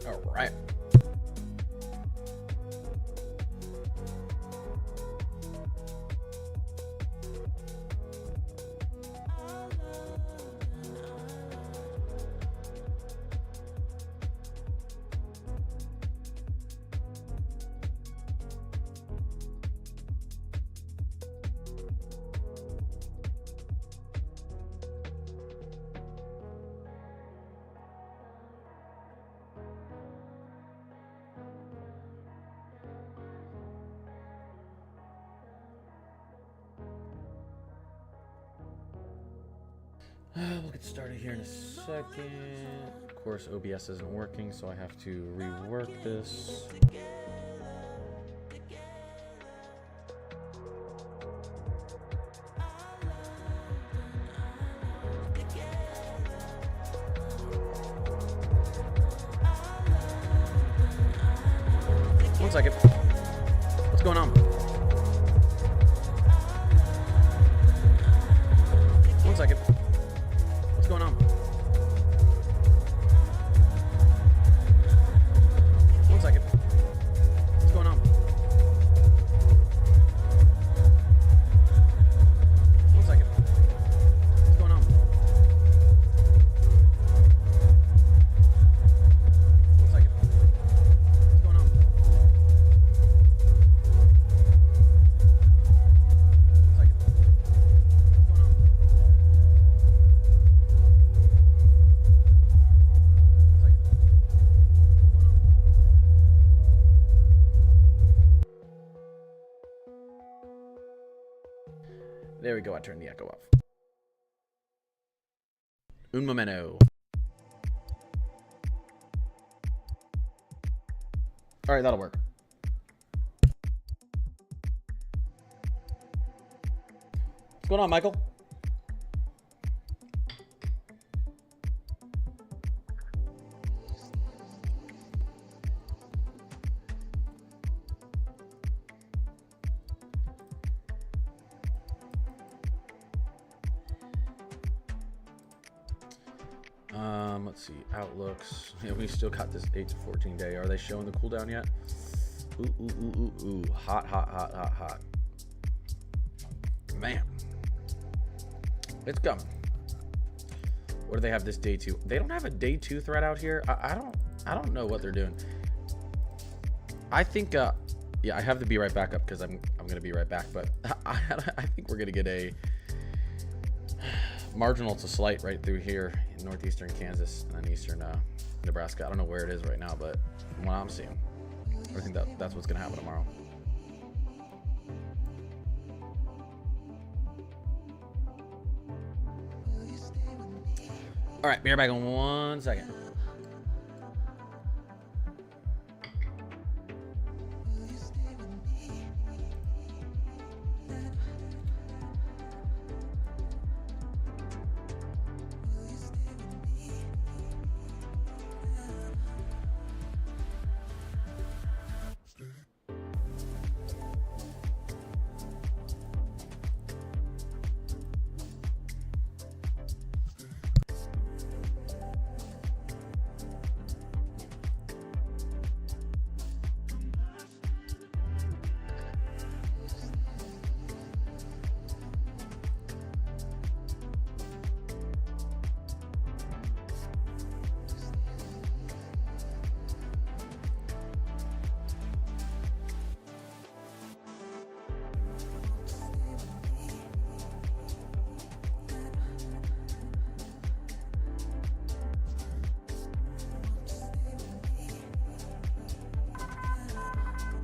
All right. We'll get started here in a second. Of course, OBS isn't working, so I have to rework this. One second. What's going on? One second. What's going on? One second. What's going on? One second. What's going on? One second. What's going on? One second. What's going on? There we go, I turned the echo off. Un momento. Alright, that'll work. What's going on, Michael? Let's see, outlooks. Yeah, we still got this 8 to 14 day. Are they showing the cooldown yet? Ooh. Hot. Man. It's coming. What do they have this day 2? They don't have a day 2 thread out here. I don't know what they're doing. I think yeah, I have to be right back up because I'm gonna be right back, but I think we're gonna get a marginal to slight right through here in northeastern Kansas and then eastern Nebraska. I don't know where it is right now, but from what I'm seeing, I think that's what's gonna happen tomorrow. All right, be right back in 1 second.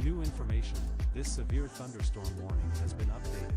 New information. This severe thunderstorm warning has been updated.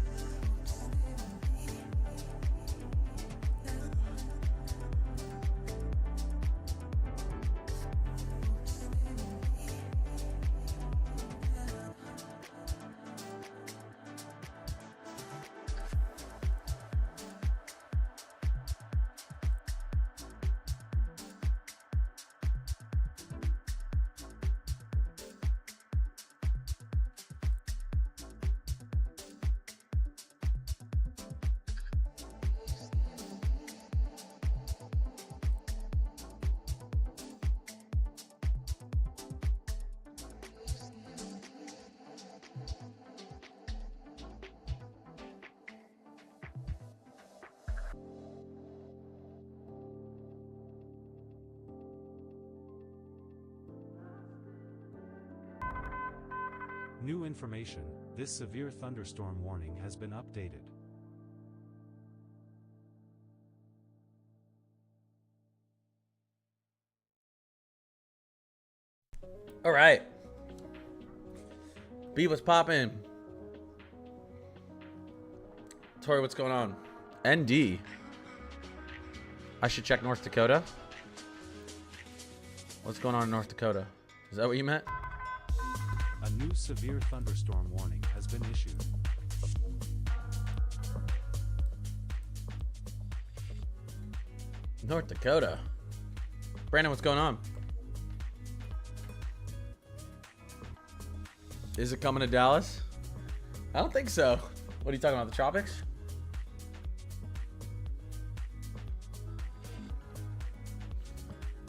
New information, this severe thunderstorm warning has been updated. All right. B, what's poppin'? Tori, what's going on? ND. I should check North Dakota. What's going on in North Dakota? Is that what you meant? A new severe thunderstorm warning has been issued. North Dakota. Brandon, what's going on? Is it coming to Dallas? I don't think so. What are you talking about? The tropics?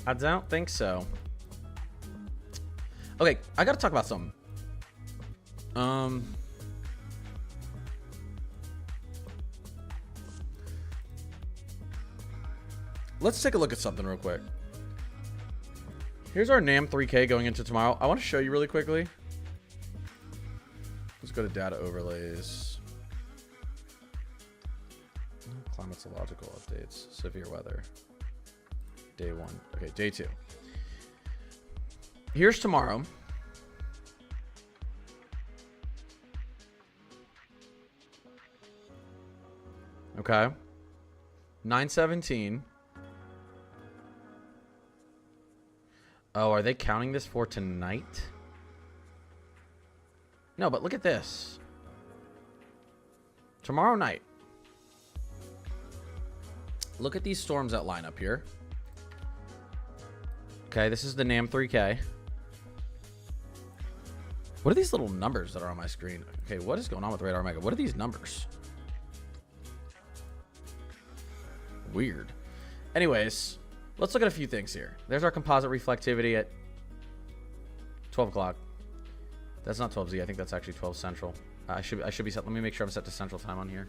I don't think so. Okay, I gotta talk about something. Let's take a look at something real quick. Here's our NAM 3K going into tomorrow. I want to show you really quickly. Let's go to data overlays. Climatological updates. Severe weather. Day 1. Okay, day 2. Here's tomorrow. Okay. 9/17. Oh, are they counting this for tonight? No, but look at this. Tomorrow night. Look at these storms that line up here. Okay, this is the NAM 3K. What are these little numbers that are on my screen? Okay, what is going on with Radar Omega? What are these numbers? Weird. Anyways, let's look at a few things here. There's our composite reflectivity at 12 o'clock. That's not 12Z. I think that's actually 12 Central. I should be set. Let me make sure I'm set to Central time on here.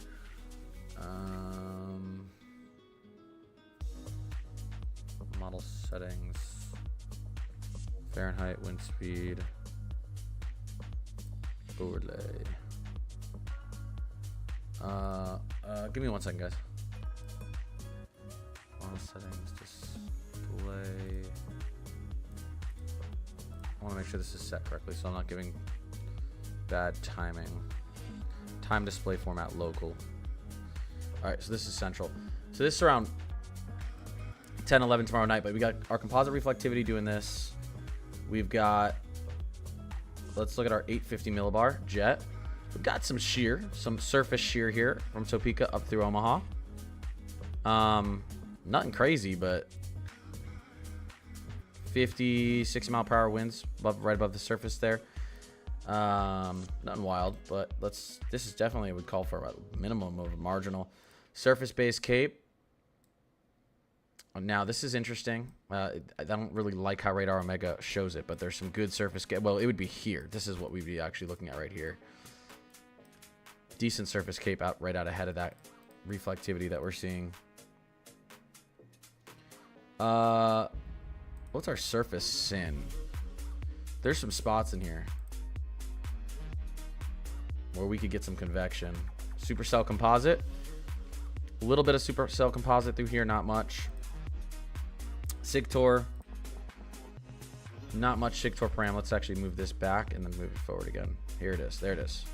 Model settings. Fahrenheit, wind speed. Overlay. Give me 1 second, guys. Model settings, display. I want to make sure this is set correctly so I'm not giving bad timing. Time display format local. Alright, so this is Central. So this is around 10, 11 tomorrow night, but we got our composite reflectivity doing this. We've got, let's look at our 850 millibar jet. We've got some shear, some surface shear here from Topeka up through Omaha. Nothing crazy, but 50, 60 mile per hour winds right above the surface there. Nothing wild, but this is definitely, would call for a minimum of a marginal surface based cape. Now this is interesting. I don't really like how Radar Omega shows it, but there's some good surface cape. Well, it would be here. This is what we'd be actually looking at right here. Decent surface cape out right out ahead of that reflectivity that we're seeing. What's our surface sin? There's some spots in here where we could get some convection. Supercell composite. A little bit of supercell composite through here, not much. Sigtor. Not much Sigtor param. Let's actually move this back and then move it forward again. Here it is. There it is.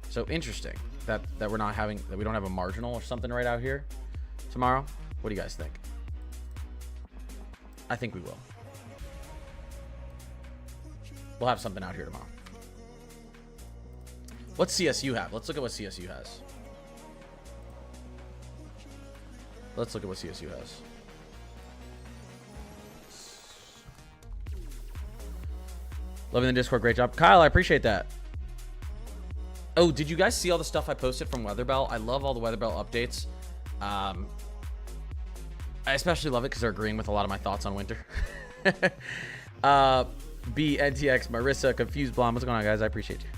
So interesting that we're not having, that we don't have a marginal or something right out here tomorrow. What do you guys think? I think we will. We'll have something out here tomorrow. What's CSU have? Let's look at what CSU has. Let's look at what CSU has. Loving the Discord. Great job. Kyle, I appreciate that. Oh, did you guys see all the stuff I posted from Weatherbell? I love all the Weatherbell updates. I especially love it because they're agreeing with a lot of my thoughts on winter. B, NTX, Marissa, Confused Blonde. What's going on, guys? I appreciate you.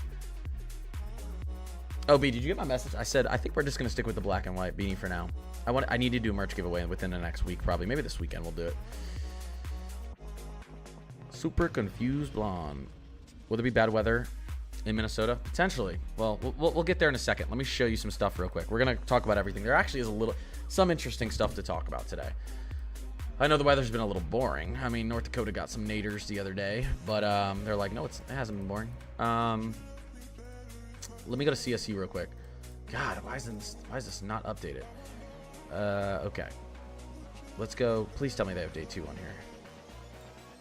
Oh, B, did you get my message? I said, I think we're just going to stick with the black and white beanie for now. I need to do a merch giveaway within the next week, probably. Maybe this weekend we'll do it. Super Confused Blonde. Will there be bad weather in Minnesota? Potentially. Well, we'll get there in a second. Let me show you some stuff real quick. We're going to talk about everything. There actually is some interesting stuff to talk about today. I know the weather's been a little boring. I mean, North Dakota got some naders the other day, but they're like, no, it hasn't been boring. Let me go to CSU real quick. God, why is this not updated? Okay. Let's go. Please tell me they have day 2 on here.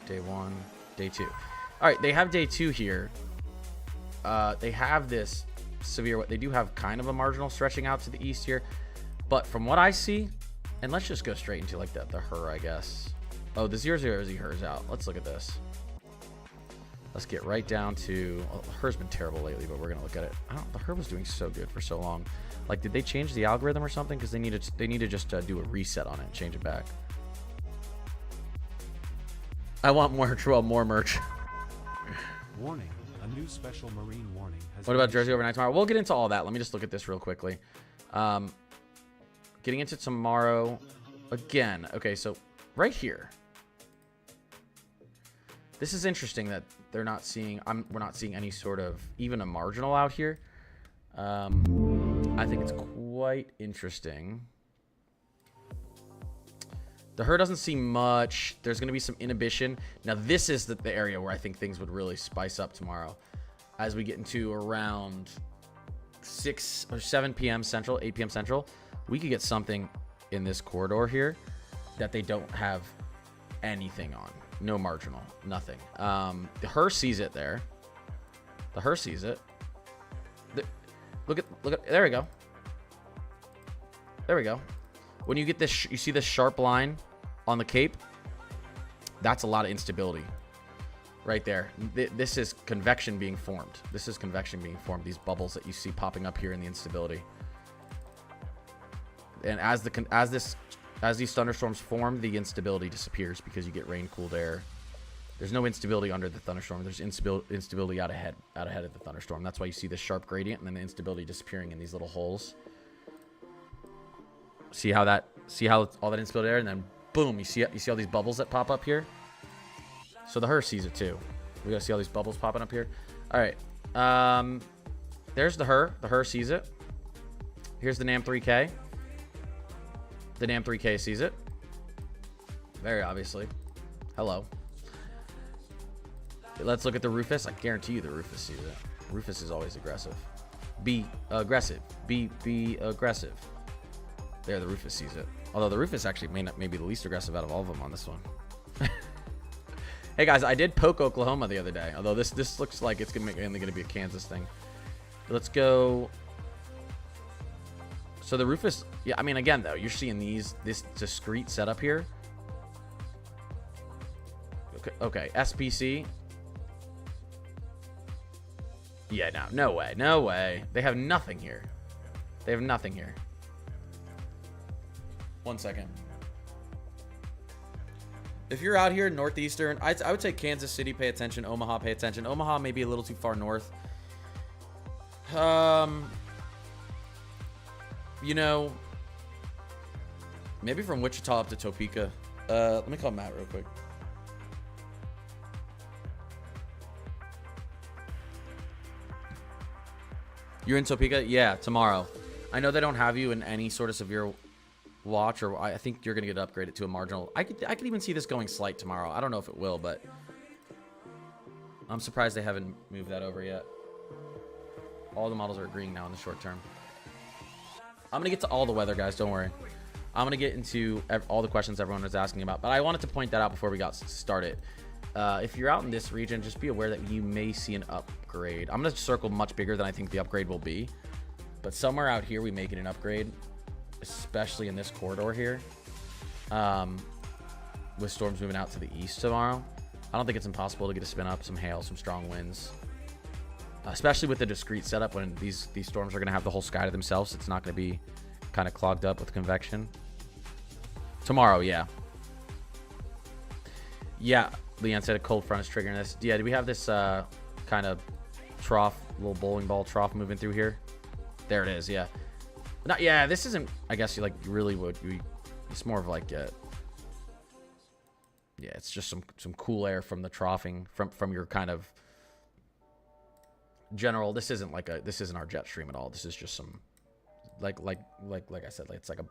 Day 1, day 2. All right, they have day 2 here. They have this severe. They do have kind of a marginal stretching out to the east here, but from what I see, and let's just go straight into like the HER, I guess. Oh, the 0-0 HER's out. Let's look at this. Let's get right down to. Well, HER's been terrible lately, but we're gonna look at it. The HER was doing so good for so long. Like, did they change the algorithm or something? Because they need to just do a reset on it and change it back. I want merch. Well, more merch. Warning. A new special marine warning has What about Jersey overnight tomorrow? We'll get into all that. Let me just look at this real quickly. Getting into tomorrow again. Okay, so right here. This is interesting that they're not seeing. We're not seeing any sort of even a marginal out here. I think it's quite interesting. The HER doesn't see much. There's going to be some inhibition. Now, this is the area where I think things would really spice up tomorrow. As we get into around 6 or 7 p.m. Central, 8 p.m. Central, we could get something in this corridor here that they don't have anything on. No marginal, nothing. The HER sees it there. The HER sees it. Look at, there we go. There we go. When you get this, you see this sharp line on the Cape? That's a lot of instability right there. This is convection being formed. This is convection being formed. These bubbles that you see popping up here in the instability. And as these thunderstorms form, the instability disappears because you get rain cooled air. There's no instability under the thunderstorm. There's instability out ahead of the thunderstorm. That's why you see this sharp gradient and then the instability disappearing in these little holes. See how all that instability there, and then boom, you see all these bubbles that pop up here. So the HER sees it too. We gotta see all these bubbles popping up here. All right, there's the HER. The HER sees it. Here's the NAM3K. The NAM3K sees it. Very obviously. Hello. Let's look at the Rufus. I guarantee you the Rufus sees it. Rufus is always aggressive. Be aggressive. Be aggressive. There, the Rufus sees it. Although the Rufus actually may be the least aggressive out of all of them on this one. Hey guys, I did poke Oklahoma the other day. Although this looks like it's mainly gonna be a Kansas thing. Let's go. So the Rufus, yeah, I mean, again though, you're seeing this discrete setup here. Okay, SPC. Yeah, no way. They have nothing here. They have nothing here. 1 second. If you're out here northeastern, I would say Kansas City, pay attention. Omaha, pay attention. Omaha may be a little too far north. You know, maybe from Wichita up to Topeka. Let me call Matt real quick. You're in Topeka? Yeah, tomorrow. I know they don't have you in any sort of severe watch, or I think you're gonna get upgraded to a marginal. I could even see this going slight tomorrow. I don't know if it will, but I'm surprised they haven't moved that over yet. All the models are agreeing now in the short term. I'm gonna get to all the weather, guys. Don't worry. I'm gonna get into all the questions everyone was asking about, but I wanted to point that out before we got started. If you're out in this region, just be aware that you may see an upgrade. I'm gonna circle much bigger than I think the upgrade will be, but somewhere out here we may get an upgrade, especially in this corridor here, with storms moving out to the east tomorrow. I don't think it's impossible to get a spin up, some hail, some strong winds, especially with the discrete setup when these storms are going to have the whole sky to themselves. It's not going to be kind of clogged up with convection tomorrow. Yeah, Leon said a cold front is triggering this. Yeah, do we have this kind of trough, little bowling ball trough moving through here? There it is. Yeah. Not, yeah, this isn't, I guess you really would. It's more of like, yeah, it's just some cool air from the troughing, from your kind of general. This isn't our jet stream at all. This is just some like I said, it's like a,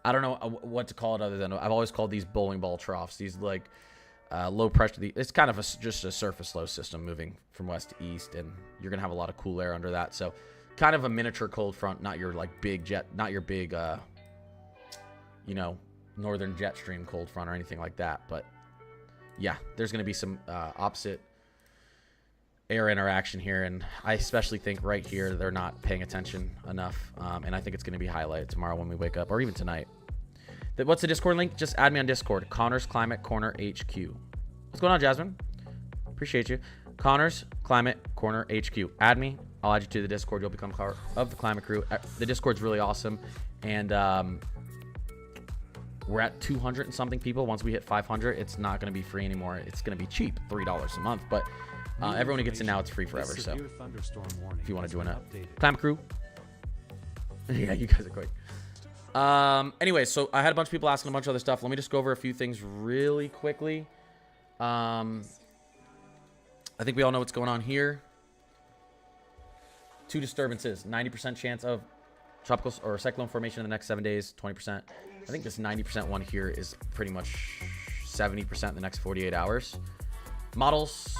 I don't know what to call it other than, I've always called these bowling ball troughs. These like low pressure. It's kind of just a surface low system moving from west to east, and you're gonna have a lot of cool air under that. So kind of a miniature cold front, not your like big jet, not your big northern jet stream cold front or anything like that. But yeah, there's gonna be some opposite air interaction here, and I especially think right here they're not paying attention enough, and I think it's going to be highlighted tomorrow when we wake up, or even tonight. What's the Discord link? Just add me on Discord. Connor's Climate Corner HQ. What's going on, Jasmine? Appreciate you. Connor's Climate Corner HQ. Add me. I'll add you to the Discord. You'll become part of the Climate Crew. The Discord's really awesome, and we're at 200 and something people. Once we hit 500, it's not going to be free anymore. It's going to be cheap, $3 a month, but everyone who gets in now, it's free forever. So if you want to join a Climate Crew, yeah, you guys are quick. Anyway, so I had a bunch of people asking a bunch of other stuff. Let me just go over a few things really quickly. I think we all know what's going on here. 2 disturbances, 90% chance of tropical or cyclone formation in the next 7 days, 20%. I think this 90% one here is pretty much 70% in the next 48 hours. Models.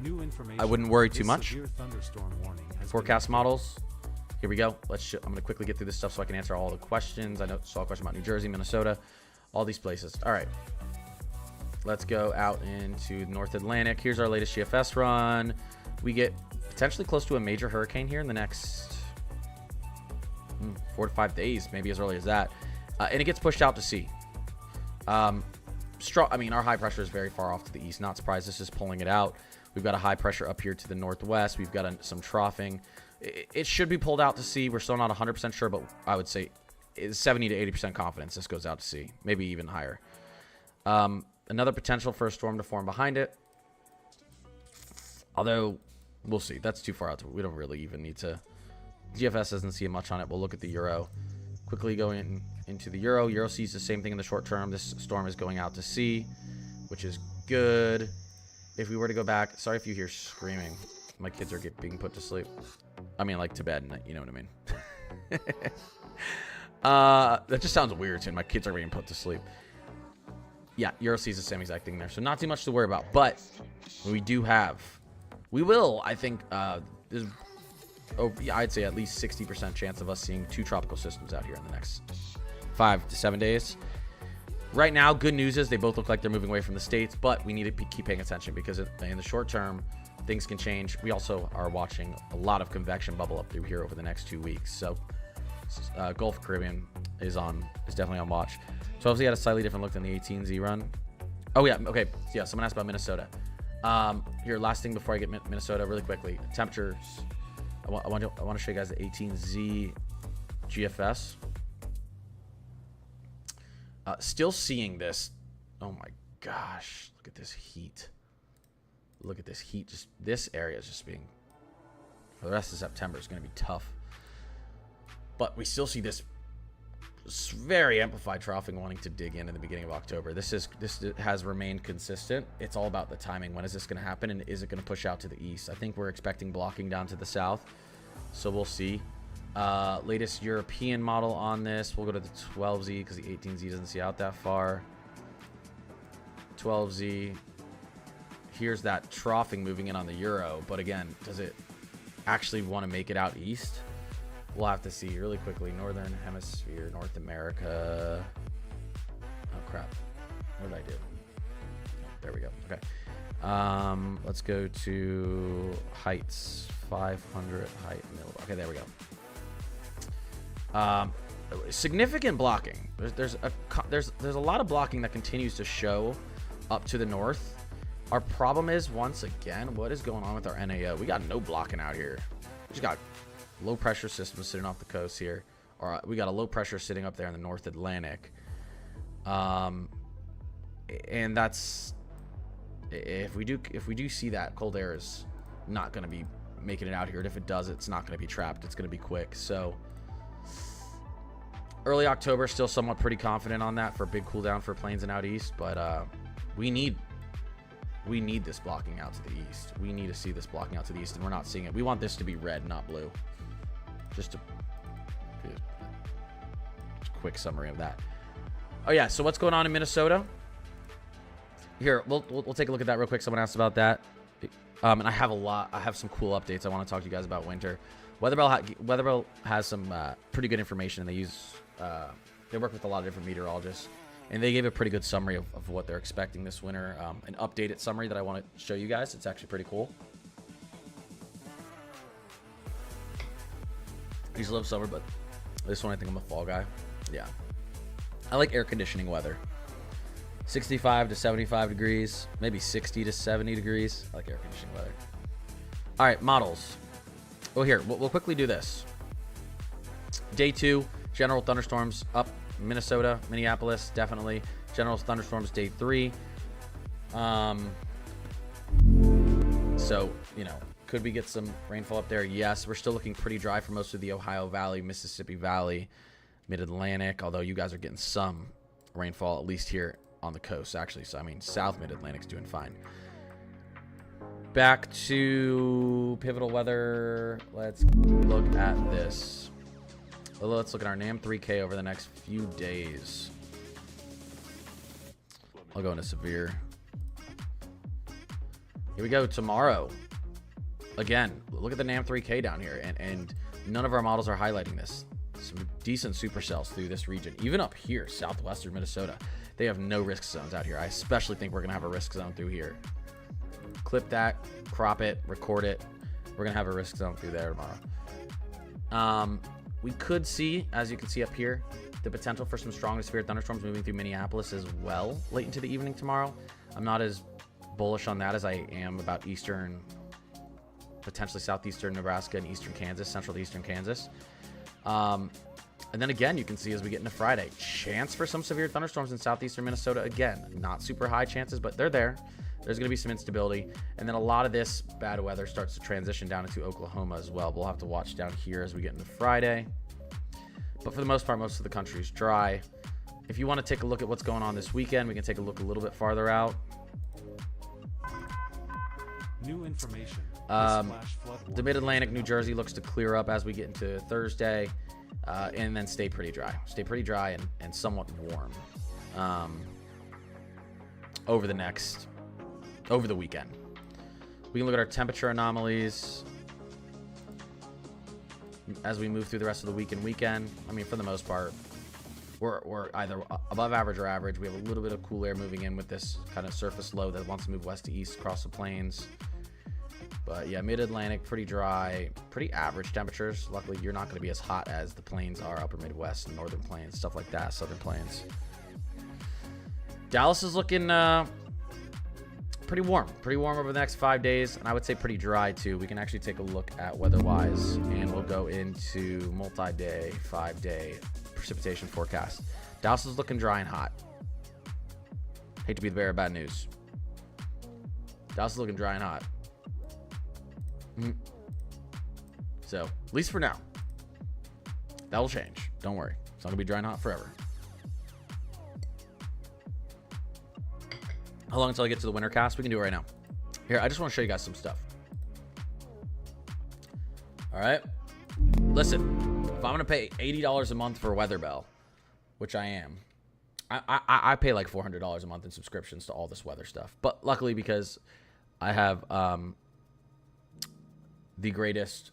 New information. I wouldn't worry too much. Severe thunderstorm warning has Forecast models. Here we go. I'm going to quickly get through this stuff so I can answer all the questions. I saw a question about New Jersey, Minnesota, all these places. All right. Let's go out into the North Atlantic. Here's our latest GFS run. We get potentially close to a major hurricane here in the next 4 to 5 days, maybe as early as that. And it gets pushed out to sea. Our high pressure is very far off to the east. Not surprised this is pulling it out. We've got a high pressure up here to the northwest. We've got some troughing. It should be pulled out to sea. We're still not 100% sure, but I would say it's 70 to 80% confidence this goes out to sea, maybe even higher. Another potential for a storm to form behind it. Although, we'll see. That's too far out. We don't really even need to. GFS doesn't see much on it. We'll look at the Euro. Quickly going into the Euro. Euro sees the same thing in the short term. This storm is going out to sea, which is good. If we were to go back, sorry if you hear screaming. My kids are being put to sleep. I mean, like to bed, you know what I mean. That just sounds weird, too. My kids are being put to sleep. Yeah, Euro sees the same exact thing there. So not too much to worry about. But we will, I think, I'd say at least 60% chance of us seeing 2 tropical systems out here in the next 5 to 7 days. Right now, good news is they both look like they're moving away from the States, but we need to keep paying attention because in the short term, things can change. We also are watching a lot of convection bubble up through here over the next 2 weeks. So Gulf Caribbean is definitely on watch. 12Z had a slightly different look than the 18Z run. Oh, yeah. Okay. Yeah, someone asked about Minnesota. Here, last thing before I get Minnesota really quickly. Temperatures. I want to show you guys the 18Z GFS. Still seeing this. Oh my gosh. Look at this heat. Look at this heat. Just this area is just being, for the rest of September, is going to be tough. But we still see this very amplified troughing wanting to dig in the beginning of October. This has remained consistent. It's all about the timing. When is this going to happen, and is it going to push out to the east? I think we're expecting blocking down to the south, so we'll see. Latest European model on this. We'll go to the 12Z because the 18Z doesn't see out that far. 12Z. Here's that troughing moving in on the Euro, but again, does it actually want to make it out east? We'll have to see really quickly. Northern Hemisphere, North America. Oh crap! What did I do? Oh, there we go. Okay. Let's go to heights. 500 height. Okay, there we go. Significant blocking. There's a lot of blocking that continues to show up to the north. Our problem is, once again, what is going on with our NAO? We got no blocking out here. We just got low pressure systems sitting off the coast here, or we got a low pressure sitting up there in the North Atlantic. And that's, if we do see that, cold air is not going to be making it out here. And if it does, it's not going to be trapped. It's going to be quick. So early October, still somewhat pretty confident on that for a big cool down for planes and out east, but we need We need this blocking out to the east. We need to see this blocking out to the east, and we're not seeing it. We want this to be red, not blue. Just a quick summary of that. Oh yeah, so what's going on in Minnesota? Here, we'll take a look at that real quick. Someone asked about that. And I have some cool updates I want to talk to you guys about winter. Weatherbell has some pretty good information, and they work with a lot of different meteorologists, and they gave a pretty good summary of what they're expecting this winter. An updated summary that I want to show you guys. It's actually pretty cool. I used to love summer, but this one I think I'm a fall guy. Yeah. I like air conditioning weather. 65 to 75 degrees, maybe 60 to 70 degrees. I like air conditioning weather. All right, models. Well, here, we'll quickly do this. Day 2, general thunderstorms up Minnesota, Minneapolis, definitely. General thunderstorms day 3. So, could we get some rainfall up there? Yes, we're still looking pretty dry for most of the Ohio Valley, Mississippi Valley, Mid-Atlantic, although you guys are getting some rainfall, at least here on the coast, actually. So, I mean, South Mid-Atlantic's doing fine. Back to pivotal weather. Let's look at this. Let's look at our NAM 3K over the next few days. I'll go into severe. Here we go. Tomorrow. Again, look at the NAM 3K down here. And none of our models are highlighting this. Some decent supercells through this region. Even up here, southwestern Minnesota. They have no risk zones out here. I especially think we're going to have a risk zone through here. Clip that, crop it, record it. We're going to have a risk zone through there tomorrow. We could see, as you can see up here, the potential for some strong to severe thunderstorms moving through Minneapolis as well late into the evening tomorrow. I'm not as bullish on that as I am about eastern, potentially southeastern Nebraska and eastern Kansas, central to eastern Kansas. And then again, you can see as we get into Friday, chance for some severe thunderstorms in southeastern Minnesota. Again, not super high chances, but they're there. There's going to be some instability. And then a lot of this bad weather starts to transition down into Oklahoma as well. We'll have to watch down here as we get into Friday. But for the most part, most of the country is dry. If you want to take a look at what's going on this weekend, we can take a look a little bit farther out. New information. The Mid-Atlantic, New Jersey looks to clear up as we get into Thursday. And then stay pretty dry. Stay pretty dry and somewhat warm over the weekend. We can look at our temperature anomalies as we move through the rest of the week and weekend. I mean, for the most part, we're either above average or average. We have a little bit of cool air moving in with this kind of surface low that wants to move west to east across the plains. But yeah, Mid-Atlantic, pretty dry, pretty average temperatures. Luckily, you're not going to be as hot as the plains are, upper Midwest and northern plains, stuff like that, southern plains. Dallas is looking pretty warm over the next 5 days, and I would say pretty dry too. We can actually take a look at weather-wise, and we'll go into multi-day, 5-day precipitation forecast. Dallas is looking dry and hot. Hate to be the bearer of bad news. Dallas is looking dry and hot. So, at least for now. That will change. Don't worry. It's not going to be dry and hot forever. How long until I get to the winter cast? We can do it right now. Here, I just want to show you guys some stuff. All right. Listen, if I'm going to pay $80 a month for Weatherbell, which I am, I pay like $400 a month in subscriptions to all this weather stuff. But luckily, because I have the greatest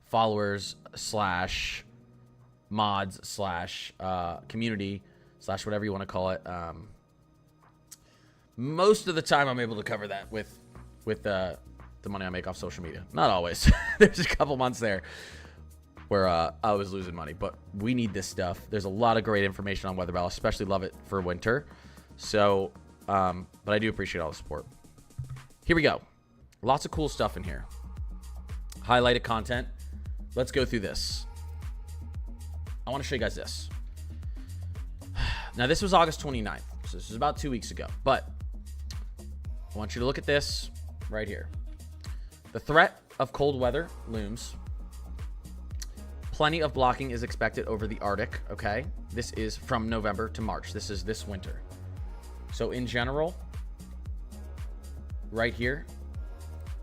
followers / mods / community / whatever you want to call it. Most of the time I'm able to cover that with the money I make off social media. Not always. There's a couple months there where I was losing money, but we need this stuff. There's a lot of great information on Weatherbell, especially love it for winter. So, but I do appreciate all the support. Here we go. Lots of cool stuff in here. Highlighted content. Let's go through this. I want to show you guys this. Now, this was August 29th. So this is about 2 weeks ago. But I want you to look at this right here. The threat of cold weather looms. Plenty of blocking is expected over the Arctic, okay? This is from November to March. This is this winter. So in general, right here.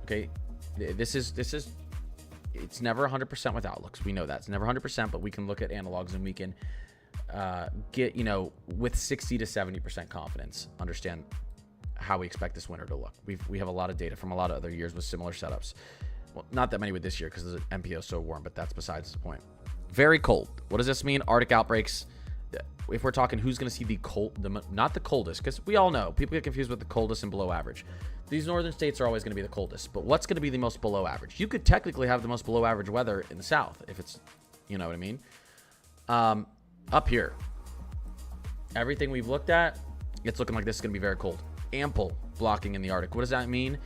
Okay, this is it's never 100% with outlooks. We know that it's never 100%, but we can look at analogs and we can get, you know, with 60 to 70% confidence, understand how we expect this winter to look. We have a lot of data from a lot of other years with similar setups. Well, not that many with this year because the MPO is so warm, but that's besides the point. Very cold. What does this mean? Arctic outbreaks. If we're talking who's going to see the cold, not the coldest, because we all know people get confused with the coldest and below average. These northern states are always going to be the coldest, but what's going to be the most below average? You could technically have the most below average weather in the south if it's, you know what I mean? Up here, everything we've looked at, it's looking like this is going to be very cold. Ample blocking in the Arctic. What does that mean?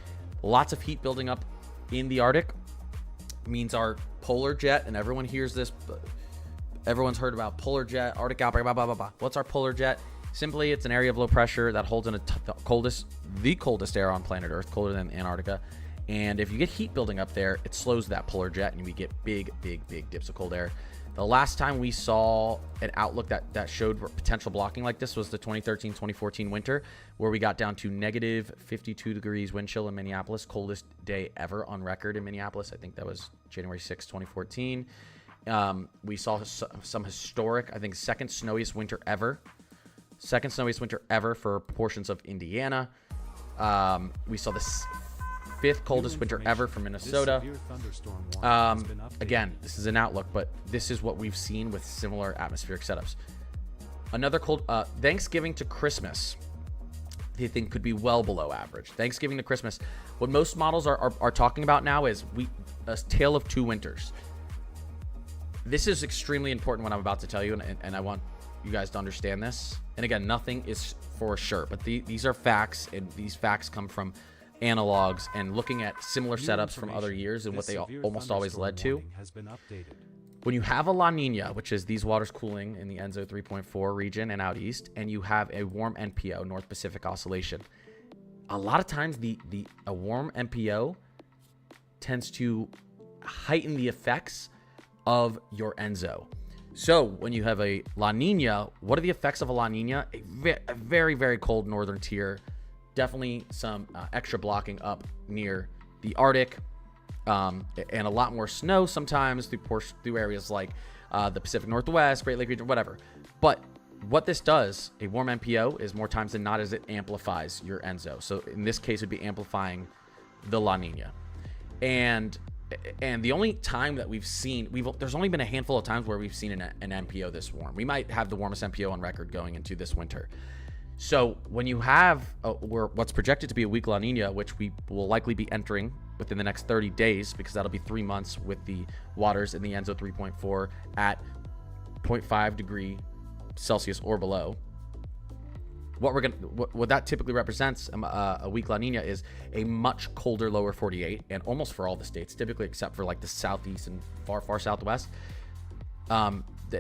Lots of heat building up in the Arctic means our polar jet, and everyone hears this, but everyone's heard about polar jet, Arctic outbreak, blah, blah, blah, blah. What's our polar jet? Simply, it's an area of low pressure that holds in the coldest air on planet Earth, colder than Antarctica. And if you get heat building up there, it slows that polar jet, and we get big dips of cold air. The last time we saw an outlook that showed potential blocking like this was the 2013-2014 winter, where we got down to negative 52 degrees wind chill in Minneapolis, coldest day ever on record in Minneapolis. I think that was January 6, 2014. We saw some historic, I think, second snowiest winter ever for portions of Indiana. We saw the fifth coldest winter ever for Minnesota. Again, this is an outlook, but this is what we've seen with similar atmospheric setups. Another cold Thanksgiving to Christmas, they think could be well below average. Thanksgiving to Christmas, what most models are talking about now is a tale of two winters. This is extremely important what I'm about to tell you, and I want you guys to understand this. And again, nothing is for sure, but these are facts, and these facts come from analogs and looking at similar setups from other years and what they almost always led to. When you have a La Nina, which is these waters cooling in the ENSO 3.4 region and out east, and you have a warm NPO, North Pacific Oscillation, a lot of times a warm NPO tends to heighten the effects of your ENSO. So when you have a La Nina, what are the effects of a La Nina? A very cold northern tier, definitely some extra blocking up near the Arctic, and a lot more snow sometimes through areas like the Pacific Northwest, Great Lake region, whatever. But what this does, a warm NPO, is more times than not is it amplifies your ENSO. So in this case, it'd be amplifying the La Nina. And the only time that we've seen, there's only been a handful of times where we've seen an NPO this warm. We might have the warmest NPO on record going into this winter. So when you have what's projected to be a weak La Nina, which we will likely be entering within the next 30 days, because that'll be 3 months with the waters in the ENSO 3.4 at 0.5 degree Celsius or below. What that typically represents, a weak La Nina, is a much colder lower 48, and almost for all the states, typically except for like the southeast and far southwest.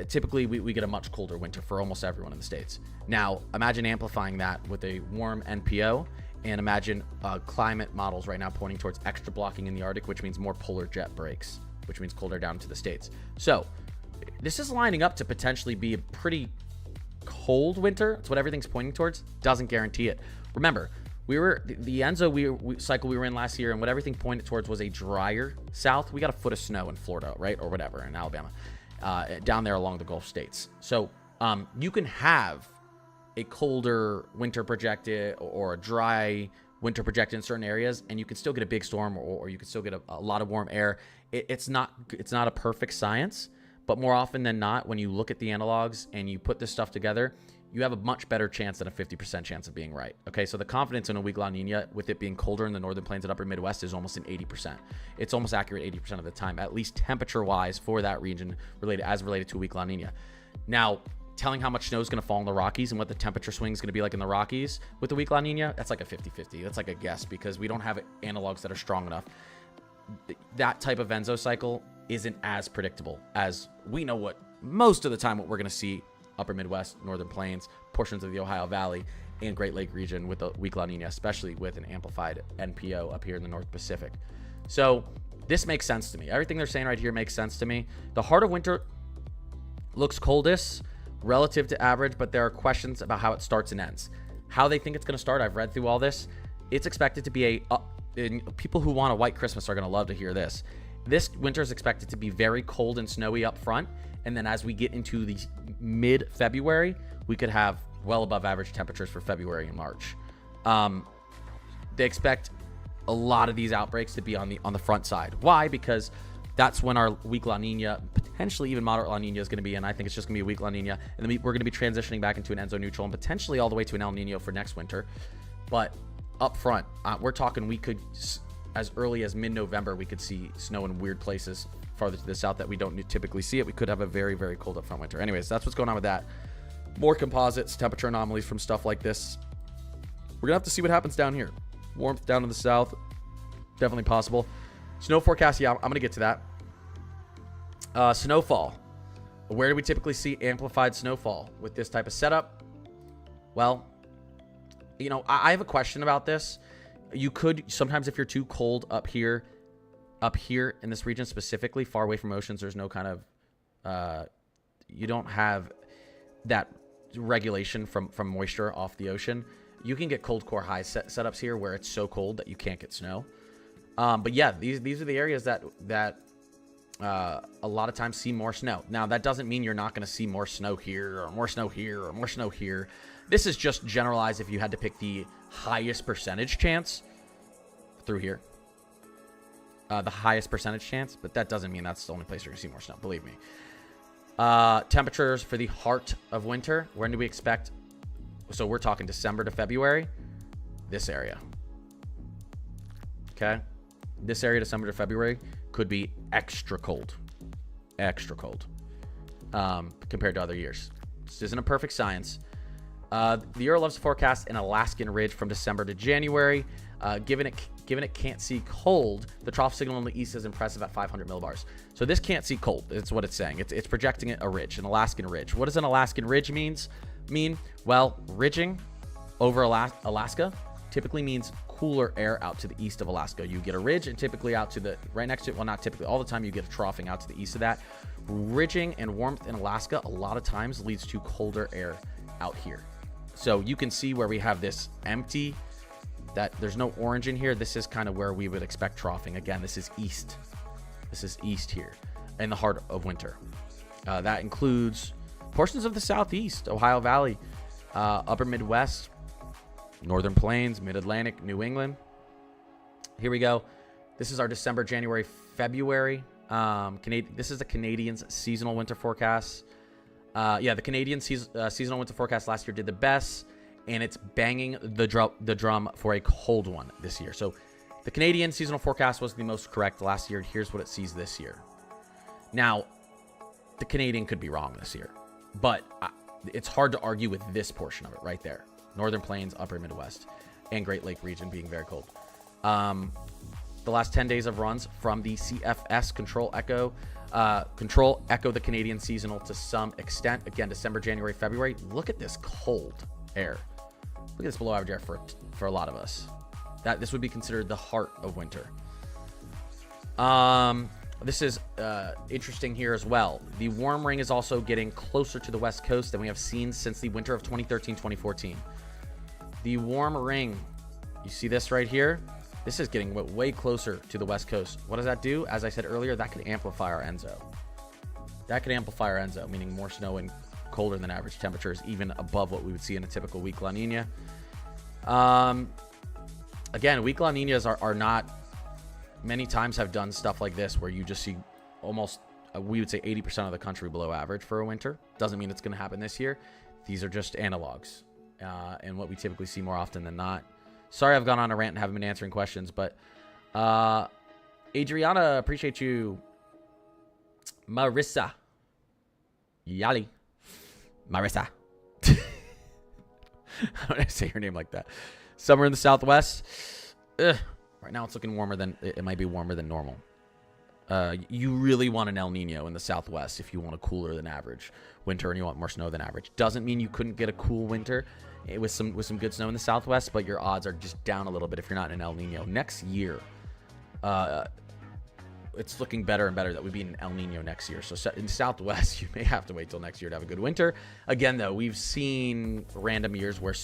Typically we get a much colder winter for almost everyone in the states. Now imagine amplifying that with a warm NPO, and imagine climate models right now pointing towards extra blocking in the Arctic, which means more polar jet breaks, which means colder down to the states. So this is lining up to potentially be a pretty cold winter. It's what everything's pointing towards. Doesn't guarantee it. Remember, the ENSO cycle we were in last year, and what everything pointed towards was a drier south. We got a foot of snow in Florida, right, or whatever, in Alabama, down there along the Gulf states. So you can have a colder winter projected or a dry winter projected in certain areas, and you can still get a big storm, or you can still get a lot of warm air. It's not a perfect science. But more often than not, when you look at the analogs and you put this stuff together, you have a much better chance than a 50% chance of being right. Okay, so the confidence in a weak La Nina, with it being colder in the northern plains and upper Midwest, is almost an 80%. It's almost accurate 80% of the time, at least temperature-wise for that region related to a weak La Nina. Now, telling how much snow is going to fall in the Rockies and what the temperature swing is going to be like in the Rockies with the weak La Nina, that's like a 50-50. That's like a guess, because we don't have analogs that are strong enough. That type of ENSO cycle isn't as predictable as we know what most of the time what we're going to see upper Midwest, northern plains, portions of the Ohio Valley, and Great Lake region with the weak La Nina, especially with an amplified NPO up here in the North Pacific. So this makes sense to me. Everything they're saying right here makes sense to me. The heart of winter looks coldest relative to average, but there are questions about how it starts and ends. How they think it's going to start, I've read through all this. it's expected to be and people who want a white Christmas are going to love to hear this. This winter is expected to be very cold and snowy up front. And then as we get into the mid-February, we could have well above average temperatures for February and March. They expect a lot of these outbreaks to be on the front side. Why? Because that's when our weak La Nina, potentially even moderate La Nina, is going to be, and I think it's just going to be a weak La Nina. And then we're going to be transitioning back into an Enso neutral and potentially all the way to an El Nino for next winter. But up front, we're talking we could, as early as mid-November, we could see snow in weird places farther to the south that we don't typically see it. We could have a very, very cold up front winter. Anyways, that's what's going on with that. More composites, temperature anomalies from stuff like this. We're going to have to see what happens down here. Warmth down in the south, definitely possible. Snow forecast, yeah, I'm going to get to that. Snowfall. Where do we typically see amplified snowfall with this type of setup? Well, you know, I have a question about this. You could, sometimes if you're too cold up here in this region specifically, far away from oceans, there's no kind of, you don't have that regulation from moisture off the ocean. You can get cold core high setups here where it's so cold that you can't get snow. But yeah, these are the areas that a lot of times see more snow. Now, that doesn't mean you're not going to see more snow here or more snow here or more snow here. This is just generalized if you had to pick the highest percentage chance through here. The highest percentage chance, but that doesn't mean that's the only place you're going to see more snow, believe me. Temperatures for the heart of winter. When do we expect? So we're talking December to February. This area. Okay. This area, December to February, could be extra cold. Extra cold. Compared to other years. This isn't a perfect science. The Euro loves to forecast an Alaskan ridge from December to January. Given it can't see cold, the trough signal in the east is impressive at 500 millibars. So this can't see cold. It's what it's saying. It's projecting a ridge, an Alaskan ridge. What does an Alaskan ridge mean? Well, ridging over Alaska typically means cooler air out to the east of Alaska. You get a ridge and typically out to the right next to it. Well, not typically, all the time you get a troughing out to the east of that. Ridging and warmth in Alaska a lot of times leads to colder air out here. So you can see where we have this empty, that there's no orange in here. This is kind of where we would expect troughing. Again, this is east. This is east here in the heart of winter. That includes portions of the southeast, Ohio Valley, upper Midwest, Northern Plains, Mid-Atlantic, New England. Here we go. This is our December, January, February. This is the Canadians' seasonal winter forecast. The Canadian seasonal winter forecast last year did the best, and it's banging the drum for a cold one this year. So the Canadian seasonal forecast was the most correct last year. Here's what it sees this year. Now, the Canadian could be wrong this year, but it's hard to argue with this portion of it right there. Northern Plains, upper Midwest, and Great Lake region being very cold. The last 10 days of runs from the CFS Control Echo the Canadian seasonal to some extent. Again, December, January, February. Look at this cold air. Look at this below average air for a lot of us. This would be considered the heart of winter. This is interesting here as well. The warm ring is also getting closer to the west coast than we have seen since the winter of 2013-2014. The warm ring, you see this right here? This is getting way closer to the west coast. What does that do? As I said earlier, that could amplify our Enso. That could amplify our Enso, meaning more snow and colder than average temperatures, even above what we would see in a typical weak La Nina. Again, weak La Ninas are not, many times have done stuff like this where you just see almost, we would say 80% of the country below average for a winter. Doesn't mean it's going to happen this year. These are just analogs and what we typically see more often than not. Sorry I've gone on a rant and haven't been answering questions, but Adriana, appreciate you. Marissa. Yali. Marissa. How did I say her name like that? Summer in the Southwest. Ugh. Right now it's looking warmer than, it might be warmer than normal. You really want an El Nino in the Southwest if you want a cooler than average winter and you want more snow than average. Doesn't mean you couldn't get a cool winter with some good snow in the Southwest, but your odds are just down a little bit if you're not in an El Nino. Next year, it's looking better and better that we'd be in an El Nino next year. So in the Southwest, you may have to wait till next year to have a good winter. Again, though, we've seen random years where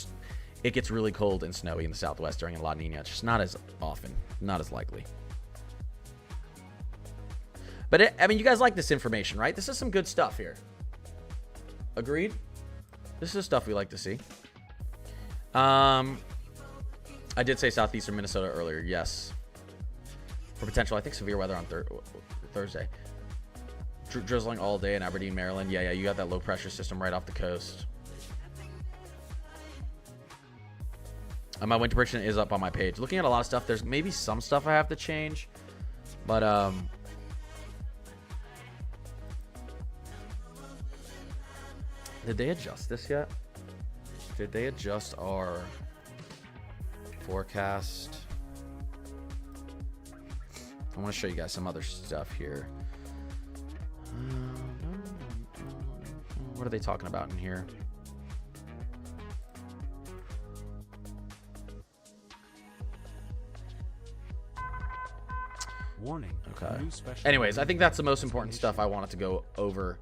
it gets really cold and snowy in the southwest during a La Nina. It's just not as often, not as likely. But I mean, you guys like this information, right? This is some good stuff here. Agreed? This is stuff we like to see. I did say southeastern Minnesota earlier. Yes. For potential, I think, severe weather on Thursday. Drizzling all day in Aberdeen, Maryland. Yeah, you got that low pressure system right off the coast. My winter prediction is up on my page. Looking at a lot of stuff, there's maybe some stuff I have to change. But, did they adjust this yet? Did they adjust our forecast? I want to show you guys some other stuff here. What are they talking about in here? Warning. Okay. New special Anyways, I think that's the most destination. important stuff I wanted to go over.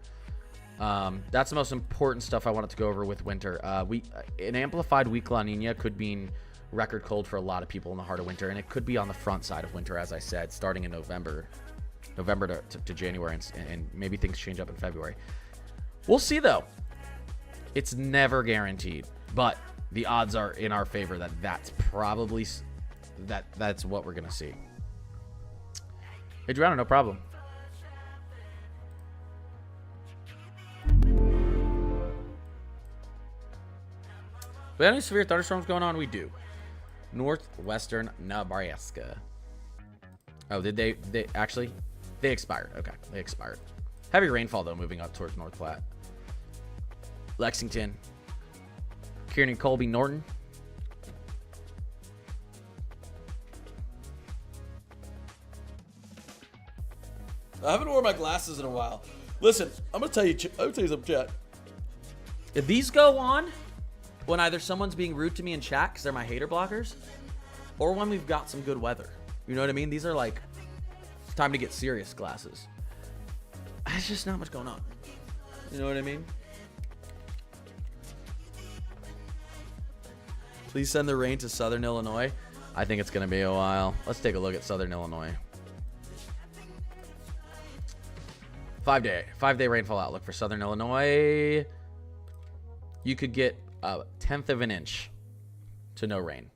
That's the most important stuff I wanted to go over with winter. An amplified weak La Nina could mean record cold for a lot of people in the heart of winter, and it could be on the front side of winter, as I said, starting in November to January, and maybe things change up in February. We'll see, though. It's never guaranteed, but the odds are in our favor that that's probably that's what we're gonna see. Adriano, no problem. We have any severe thunderstorms going on? We do. Northwestern Nebraska. Oh, did they actually? They expired. Okay, they expired. Heavy rainfall, though, moving up towards North Platte. Lexington. Kieran, Colby, Norton. I haven't worn my glasses in a while. Listen, I'm gonna tell you something, chat. If these go on when either someone's being rude to me in chat because they're my hater blockers, or when we've got some good weather, you know what I mean? These are like time to get serious glasses. There's just not much going on. You know what I mean? Please send the rain to Southern Illinois. I think it's gonna be a while. Let's take a look at Southern Illinois. 5-day rainfall outlook for Southern Illinois. You could get a 1/10 of an inch to no rain.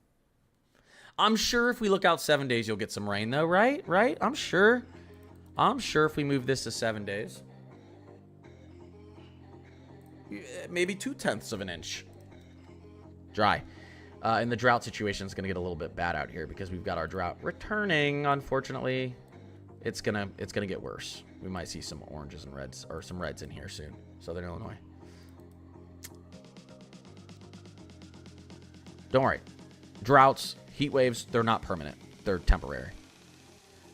I'm sure if we look out 7 days, you'll get some rain though, right? Right? I'm sure if we move this to 7 days, maybe 2/10 of an inch. Dry. And the drought situation is going to get a little bit bad out here because we've got our drought returning. Unfortunately, it's gonna get worse. We might see some oranges and reds, or some reds in here soon. Southern Illinois. Don't worry. Droughts, heat waves, they're not permanent. They're temporary.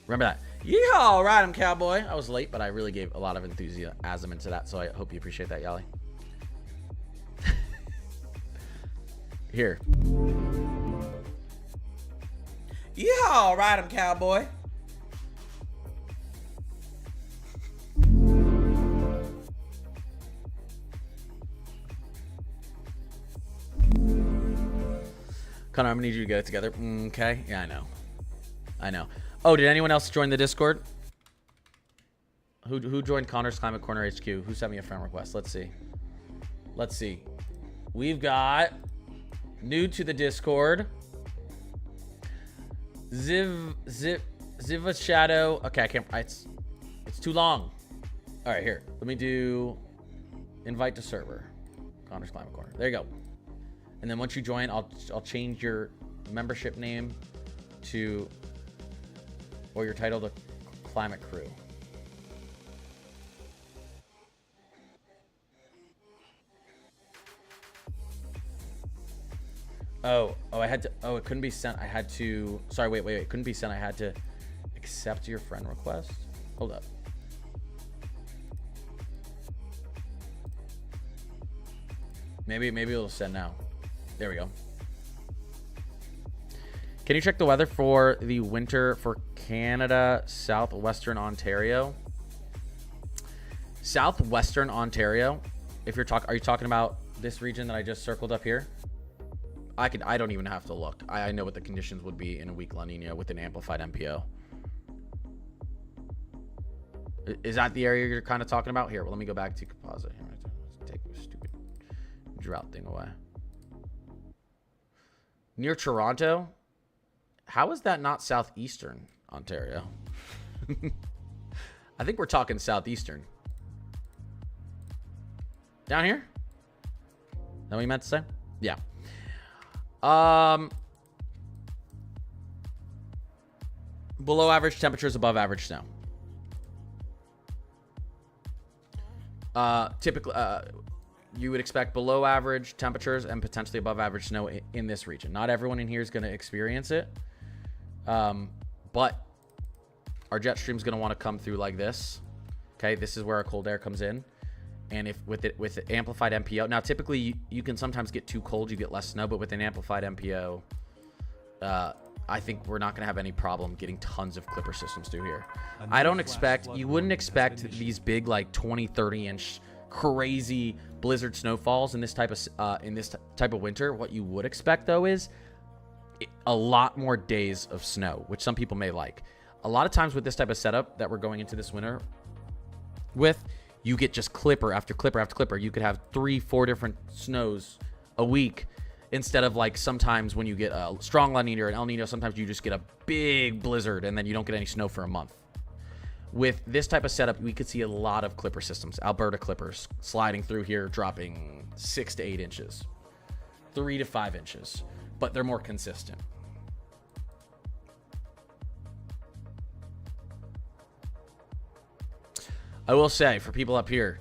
Remember that. Yeehaw, ride 'em, cowboy. I was late, but I really gave a lot of enthusiasm into that, so I hope you appreciate that, Yali. Here. Yeehaw, ride 'em, cowboy. Connor, I'm gonna need you to get it together. Okay. Yeah, I know. Oh, did anyone else join the Discord? Who joined Connor's Climate Corner HQ? Who sent me a friend request? Let's see. We've got new to the Discord. Ziva Shadow. Okay, I can't. It's too long. All right, here. Let me do invite to server. Connor's Climate Corner. There you go. And then once you join, I'll change your membership name to, or your title to Climate Crew. Oh, I had to, it couldn't be sent. I had to, sorry, wait. It couldn't be sent. I had to accept your friend request. Hold up. Maybe it'll send now. There we go. Can you check the weather for the winter for Canada, southwestern Ontario? Southwestern Ontario. If you're are you talking about this region that I just circled up here? I don't even have to look. I know what the conditions would be in a weak La Nina with an amplified MPO. Is that the area you're kind of talking about? Here, well, let me go back to composite. Here, let's take this stupid drought thing away. Near Toronto? How is that not southeastern Ontario? I think we're talking southeastern. Down here? Is that what you meant to say? Yeah. Below average temperatures, above average snow. Typically, you would expect below average temperatures and potentially above average snow in this region. Not everyone in here is going to experience it. But our jet stream is going to want to come through like this. Okay, this is where our cold air comes in. And if with the amplified MPO, now typically you can sometimes get too cold, you get less snow, but with an amplified MPO, I think we're not going to have any problem getting tons of clipper systems through here. I don't expect, you wouldn't expect these big like 20, 30 inch crazy blizzard snowfalls in this type of winter. What you would expect though is a lot more days of snow, which some people may like. A lot of times with this type of setup that we're going into this winter with, you get just clipper after clipper after clipper. You could have 3-4 different snows a week instead of like sometimes when you get a strong La Nina or an El Nino, sometimes you just get a big blizzard and then you don't get any snow for a month. With this type of setup, we could see a lot of clipper systems. Alberta clippers sliding through here, dropping 6 to 8 inches, 3 to 5 inches, but they're more consistent. I will say, for people up here,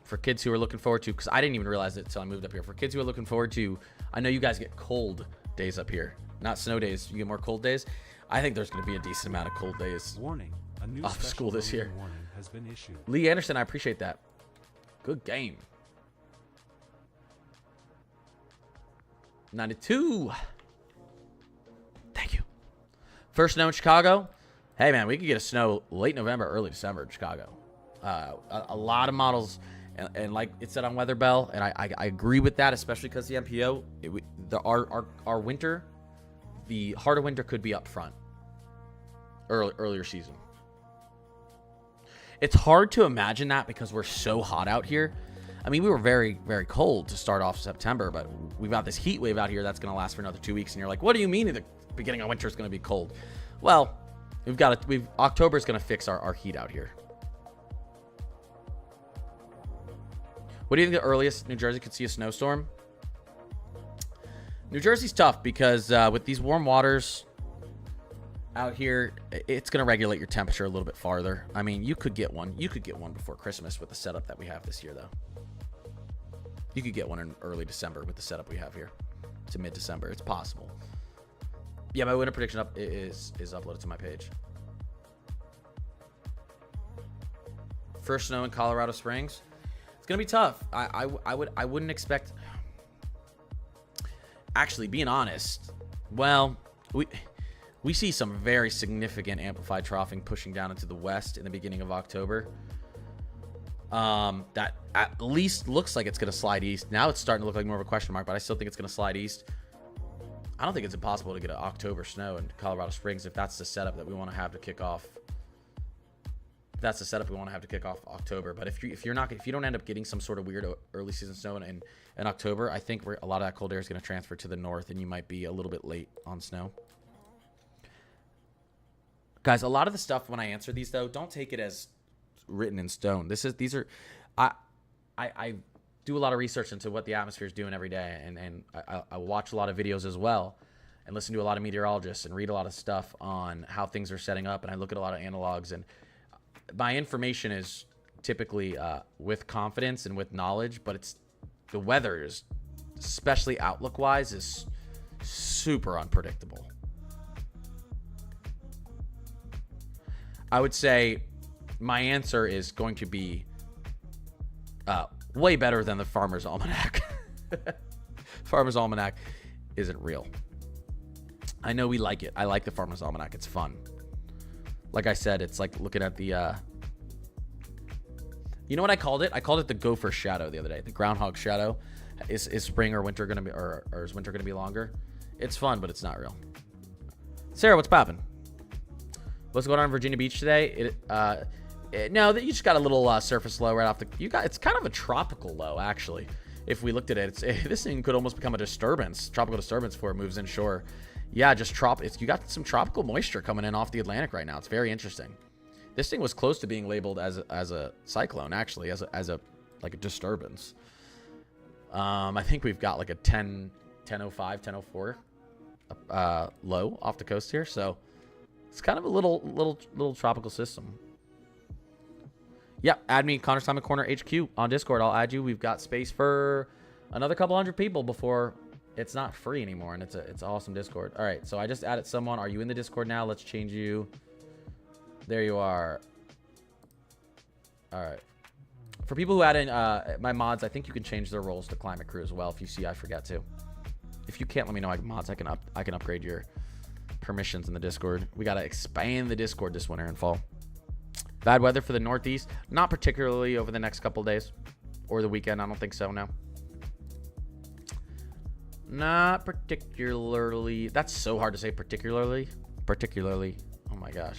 for kids who are looking forward to, because I didn't even realize it until I moved up here. For kids who are looking forward to, I know you guys get cold days up here, not snow days. You get more cold days. I think there's going to be a decent amount of cold days Warning, a new off school this year. warning has been issued. Lee Anderson, I appreciate that. Good game. 92. Thank you. First snow in Chicago. Hey, man, we could get a snow late November, early December in Chicago. A lot of models, and like it said on Weather Bell, and I agree with that, especially because the MPO, our winter, the harder winter could be up front, earlier season. It's hard to imagine that because we're so hot out here. I mean, we were very, very cold to start off September, but we've got this heat wave out here that's going to last for another 2 weeks, and you're like, what do you mean the beginning of winter is going to be cold? Well, October is going to fix our heat out here. What do you think the earliest New Jersey could see a snowstorm? New Jersey's tough because with these warm waters out here, it's going to regulate your temperature a little bit farther. I mean, you could get one. You could get one before Christmas with the setup that we have this year, though. You could get one in early December with the setup we have here to mid-December. It's possible. Yeah, my winter prediction is uploaded to my page. First snow in Colorado Springs. It's gonna be tough. I wouldn't expect. Actually, being honest, well, we see some very significant amplified troughing pushing down into the west in the beginning of October. That at least looks like it's gonna slide east. Now it's starting to look like more of a question mark, but I still think it's gonna slide east. I don't think it's impossible to get an October snow in Colorado Springs if that's the setup that we want to have to kick off. That's the setup we want to have to kick off October. But if you don't end up getting some sort of weird early season snow in October, I think a lot of that cold air is going to transfer to the north, and you might be a little bit late on snow. Guys, a lot of the stuff when I answer these though, don't take it as written in stone. I do a lot of research into what the atmosphere is doing every day, and I watch a lot of videos as well, and listen to a lot of meteorologists and read a lot of stuff on how things are setting up, and I look at a lot of analogs, and my information is typically with confidence and with knowledge, but the weather is, especially outlook wise, is super unpredictable. I would say my answer is going to be way better than the Farmer's Almanac. Farmer's Almanac isn't real. I know we like it. I like the Farmer's Almanac. It's fun. Like I said, it's like looking at the, you know what I called it? I called it the gopher shadow the other day, the groundhog shadow. Is spring or winter gonna be, or is winter gonna be longer? It's fun, but it's not real. Sarah, what's poppin'? What's going on in Virginia Beach today? No, you just got a little surface low right off the. It's kind of a tropical low actually. If we looked at it, this thing could almost become a disturbance, tropical disturbance before it moves inshore. Yeah, just you got some tropical moisture coming in off the Atlantic right now. It's very interesting. This thing was close to being labeled as a cyclone, actually, as a like a disturbance. I think we've got like a 10:05, 10:04 low off the coast here, so it's kind of a little tropical system. Yeah, add me, Connor's Time Corner HQ on Discord. I'll add you. We've got space for another couple hundred people before it's not free anymore, and it's awesome Discord. All right, so I just added someone. Are you in the Discord now? Let's change you. There you are. All right. For people who add in my mods, I think you can change their roles to climate crew as well. If you see, I forget to. If you can't, let me know. I can upgrade your permissions in the Discord. We gotta expand the Discord this winter and fall. Bad weather for the Northeast, not particularly over the next couple days or the weekend. I don't think so. No, not particularly. That's so hard to say. Particularly. Oh my gosh.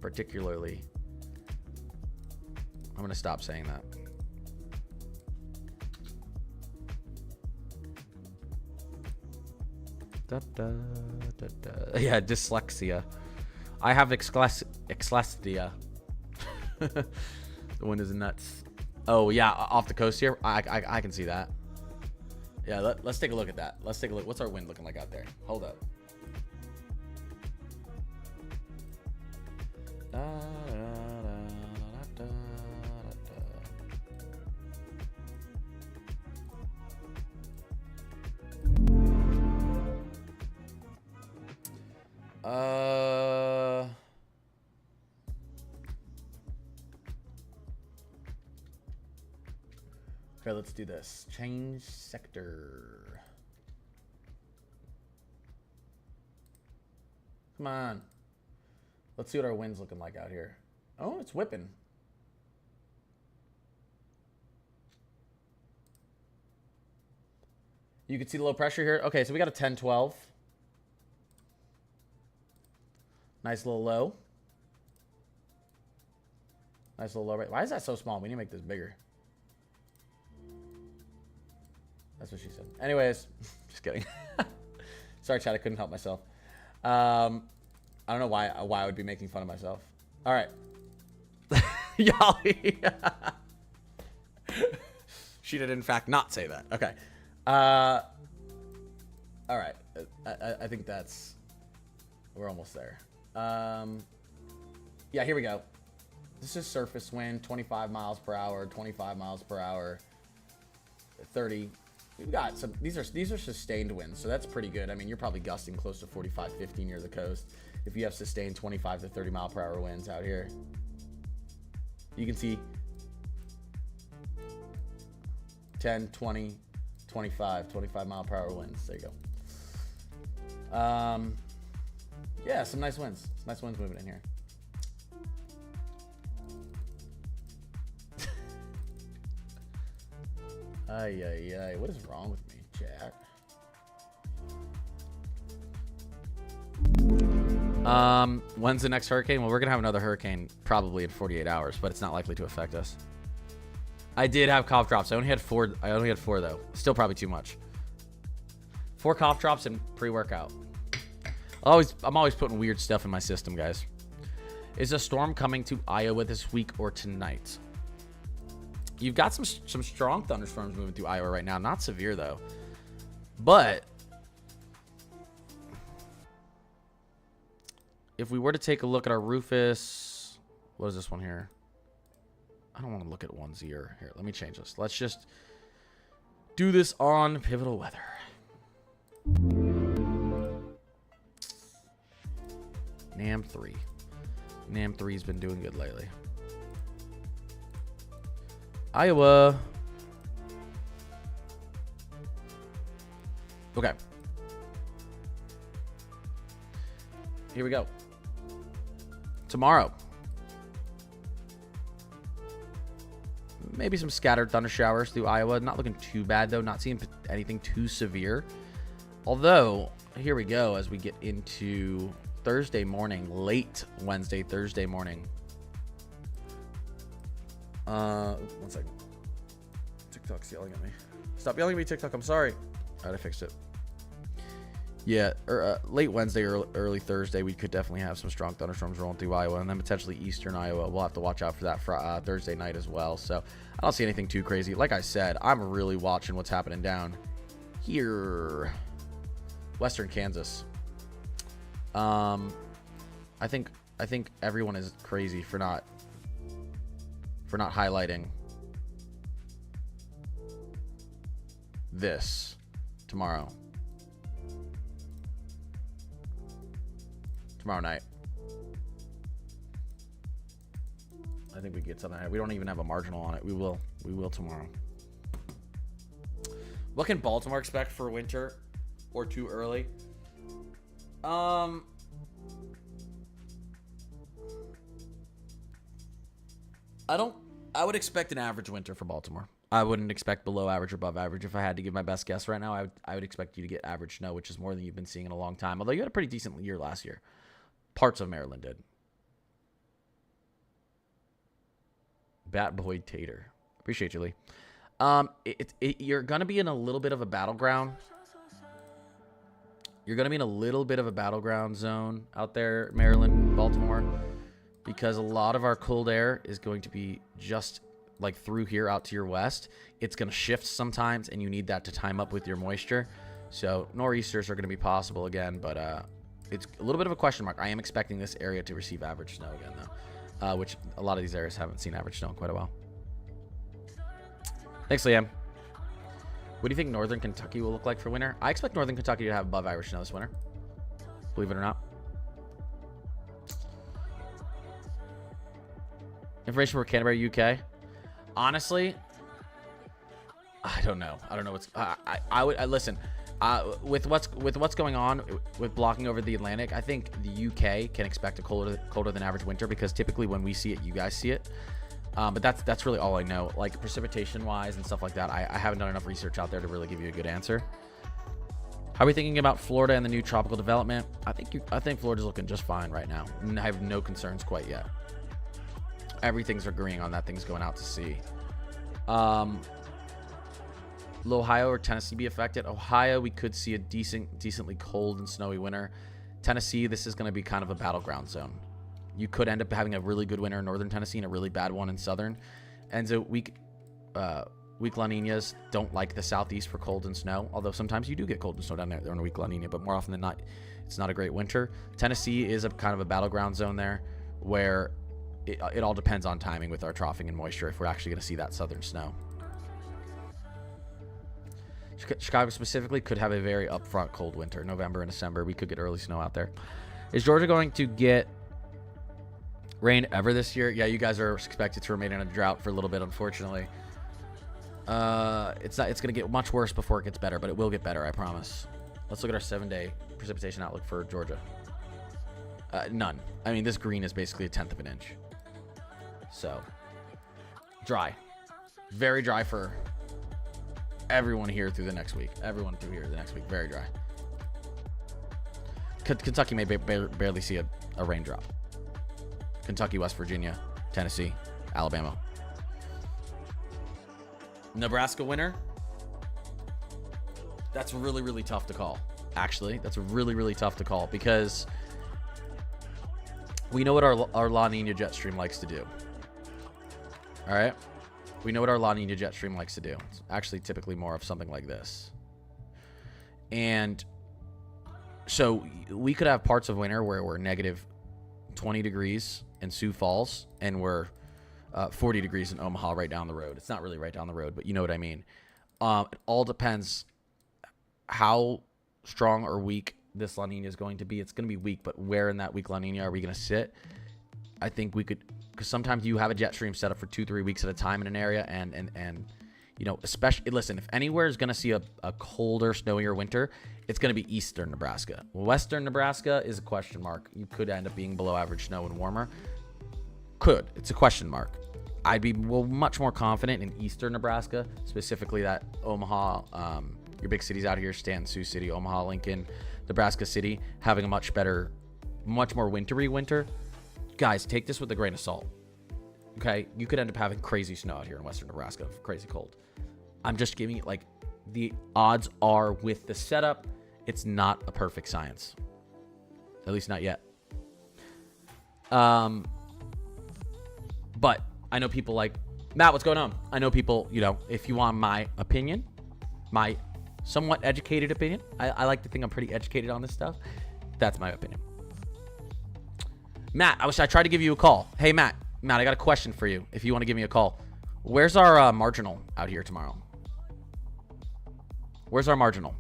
Particularly. I'm gonna stop saying that. Yeah, dyslexia. I have dyslexia. The wind is nuts. Oh yeah, off the coast here. I can see that. Yeah, let's take a look at that. Let's take a look. What's our wind looking like out there? Hold up. Okay, let's do this. Change sector. Come on. Let's see what our wind's looking like out here. Oh, it's whipping. You can see the low pressure here. Okay, so we got a 10-12. Nice little low. Nice little low rate. Why is that so small? We need to make this bigger. That's what she said. Anyways, just kidding. Sorry, chat. I couldn't help myself. I don't know why I would be making fun of myself. All right. Yali. She did, in fact, not say that. Okay. All right. I think we're almost there. Yeah, here we go. This is surface wind, 25 miles per hour, 25 miles per hour, 30. We've got some, these are sustained winds, so that's pretty good. I mean, you're probably gusting close to 45, 50 near the coast if you have sustained 25 to 30 mile per hour winds out here. You can see 10, 20, 25 mile per hour winds. There you go. Yeah, some nice winds. Nice winds moving in here. Ay. What is wrong with me, chat? When's the next hurricane? Well, we're gonna have another hurricane probably in 48 hours, but it's not likely to affect us. I did have cough drops. I only had four though. Still probably too much. 4 cough drops and pre-workout. I'm always putting weird stuff in my system, guys. Is a storm coming to Iowa this week or tonight? You've got some strong thunderstorms moving through Iowa right now. Not severe, though. But if we were to take a look at our Rufus... What is this one here? I don't want to look at 1 0. Here, let me change this. Let's just do this on Pivotal Weather. NAM 3. NAM 3's been doing good lately. Iowa. Okay. Here we go. Tomorrow. maybe some scattered thunder showers through Iowa. Not looking too bad, though. Not seeing anything too severe. Although, here we go as we get into Thursday morning, late Wednesday, Thursday morning. One second. TikTok's yelling at me. Stop yelling at me, TikTok. I'm sorry. All right, I fixed it. Yeah, late Wednesday, early Thursday, we could definitely have some strong thunderstorms rolling through Iowa, and then potentially eastern Iowa. We'll have to watch out for that Thursday night as well. So I don't see anything too crazy. Like I said, I'm really watching what's happening down here, western Kansas. I think everyone is crazy for not highlighting this tomorrow night. I think we get something. We don't even have a marginal on it. We will tomorrow. What can Baltimore expect for winter or too early? I would expect an average winter for Baltimore. I wouldn't expect below average or above average. If I had to give my best guess right now, I would expect you to get average snow, which is more than you've been seeing in a long time. Although you had a pretty decent year last year. Parts of Maryland did. Bat Boy Tater. Appreciate you, Lee. You're going to be in a little bit of a battleground. You're going to be in a little bit of a battleground zone out there, Maryland, Baltimore, because a lot of our cold air is going to be just like through here out to your west. It's going to shift sometimes, and you need that to time up with your moisture. So nor'easters are going to be possible again, but it's a little bit of a question mark. I am expecting this area to receive average snow again, though, which a lot of these areas haven't seen average snow in quite a while. Thanks, Liam. What do you think northern Kentucky will look like for winter? I expect northern Kentucky to have above average snow this winter, believe it or not. Information for Canterbury, UK. Honestly, I don't know. I don't know what's. I would listen. With what's going on with blocking over the Atlantic, I think the UK can expect a colder than average winter, because typically when we see it, you guys see it. But that's really all I know. Like precipitation wise and stuff like that, I haven't done enough research out there to really give you a good answer. How are we thinking about Florida and the new tropical development? I think Florida's looking just fine right now. I have no concerns quite yet. Everything's agreeing on that thing's going out to sea. Will Ohio or Tennessee be affected? Ohio, we could see a decently cold and snowy winter. Tennessee, this is going to be kind of a battleground zone. You could end up having a really good winter in northern Tennessee and a really bad one in southern. And so weak La Niñas don't like the southeast for cold and snow, although sometimes you do get cold and snow down there on a weak La Niña, but more often than not, it's not a great winter. Tennessee is a kind of a battleground zone there, where it all depends on timing with our troughing and moisture if we're actually going to see that southern snow. Chicago specifically could have a very upfront cold winter. November and December, we could get early snow out there. Is Georgia going to get rain ever this year? Yeah, you guys are expected to remain in a drought for a little bit, unfortunately. It's going to get much worse before it gets better, but it will get better, I promise. Let's look at our 7-day precipitation outlook for Georgia. None. I mean, this green is basically 1/10 of an inch. So, dry. Very dry for everyone here through the next week. Everyone through here the next week. Very dry. Kentucky may barely see a raindrop. Kentucky, West Virginia, Tennessee, Alabama. Nebraska winter. That's really, really tough to call. Actually, that's really, really tough to call, because we know what our La Niña jet stream likes to do. All right? We know what our La Niña jet stream likes to do. It's actually typically more of something like this. And so we could have parts of winter where we're negative 20 degrees in Sioux Falls, and we're 40 degrees in Omaha right down the road. It's not really right down the road, but you know what I mean. It all depends how strong or weak this La Niña is going to be. It's going to be weak, but where in that weak La Niña are we going to sit? I think we could, because sometimes you have a jet stream set up for 2-3 weeks at a time in an area, and you know, especially, listen, if anywhere is going to see a colder, snowier winter, it's going to be eastern Nebraska. Western Nebraska is a question mark. You could end up being below average snow and warmer. Could. It's a question mark. I'd be much more confident in eastern Nebraska, specifically that Omaha, your big cities out here, Stanton, Sioux City, Omaha, Lincoln, Nebraska City, having a much more wintry winter. Guys, take this with a grain of salt. Okay, you could end up having crazy snow out here in western Nebraska, crazy cold. I'm just giving it, like, the odds are with the setup, it's not a perfect science. At least not yet. But I know people like, Matt, what's going on? I know people, if you want my opinion, my somewhat educated opinion, I like to think I'm pretty educated on this stuff. That's my opinion. Matt, I tried to give you a call. Hey, Matt, I got a question for you if you want to give me a call. Where's our marginal out here tomorrow? Where's our marginal?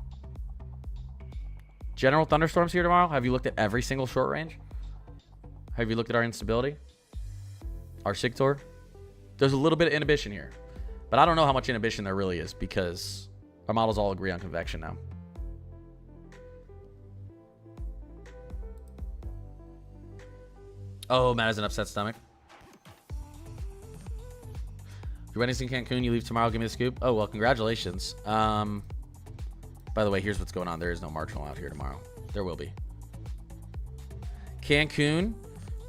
General thunderstorms here tomorrow? Have you looked at every single short range? Have you looked at our instability? Our SIGTOR? There's a little bit of inhibition here. But I don't know how much inhibition there really is because our models all agree on convection now. Oh, Matt has an upset stomach. Your wedding's in Cancun. You leave tomorrow. Give me the scoop. Oh, well, congratulations. By the way, here's what's going on. There is no marginal out here tomorrow. There will be. Cancun.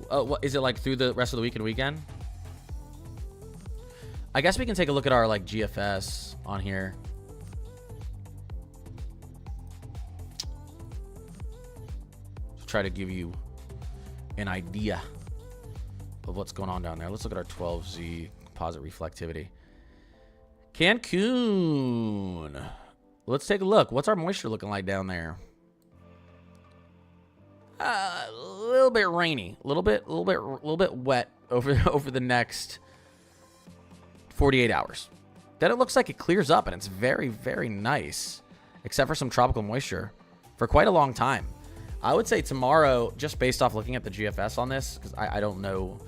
What is it like through the rest of the week and weekend? I guess we can take a look at our like GFS on here. Try to give you an idea of what's going on down there. Let's look at our 12Z composite reflectivity. Cancun. Let's take a look. What's our moisture looking like down there? A little bit rainy, a little bit wet over the next 48 hours. Then it looks like it clears up and it's very, very nice, except for some tropical moisture for quite a long time. I would say tomorrow, just based off looking at the GFS on this, because I don't know,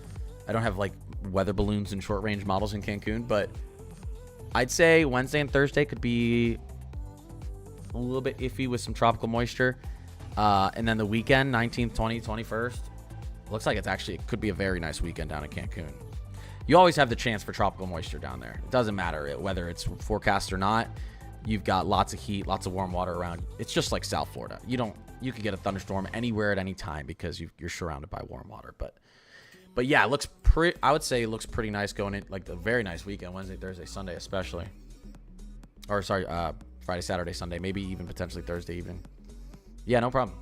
I don't have like weather balloons and short range models in Cancun, but I'd say Wednesday and Thursday could be a little bit iffy with some tropical moisture. And then the weekend, 19th, 20th, 21st, looks like it could be a very nice weekend down in Cancun. You always have the chance for tropical moisture down there. It doesn't matter whether it's forecast or not. You've got lots of heat, lots of warm water around. It's just like South Florida. You could get a thunderstorm anywhere at any time because you're surrounded by warm water. But yeah, it looks I would say it looks pretty nice going in, like the very nice weekend, Wednesday, Thursday, Sunday especially. Or sorry, Friday, Saturday, Sunday, maybe even potentially Thursday evening. Yeah, no problem.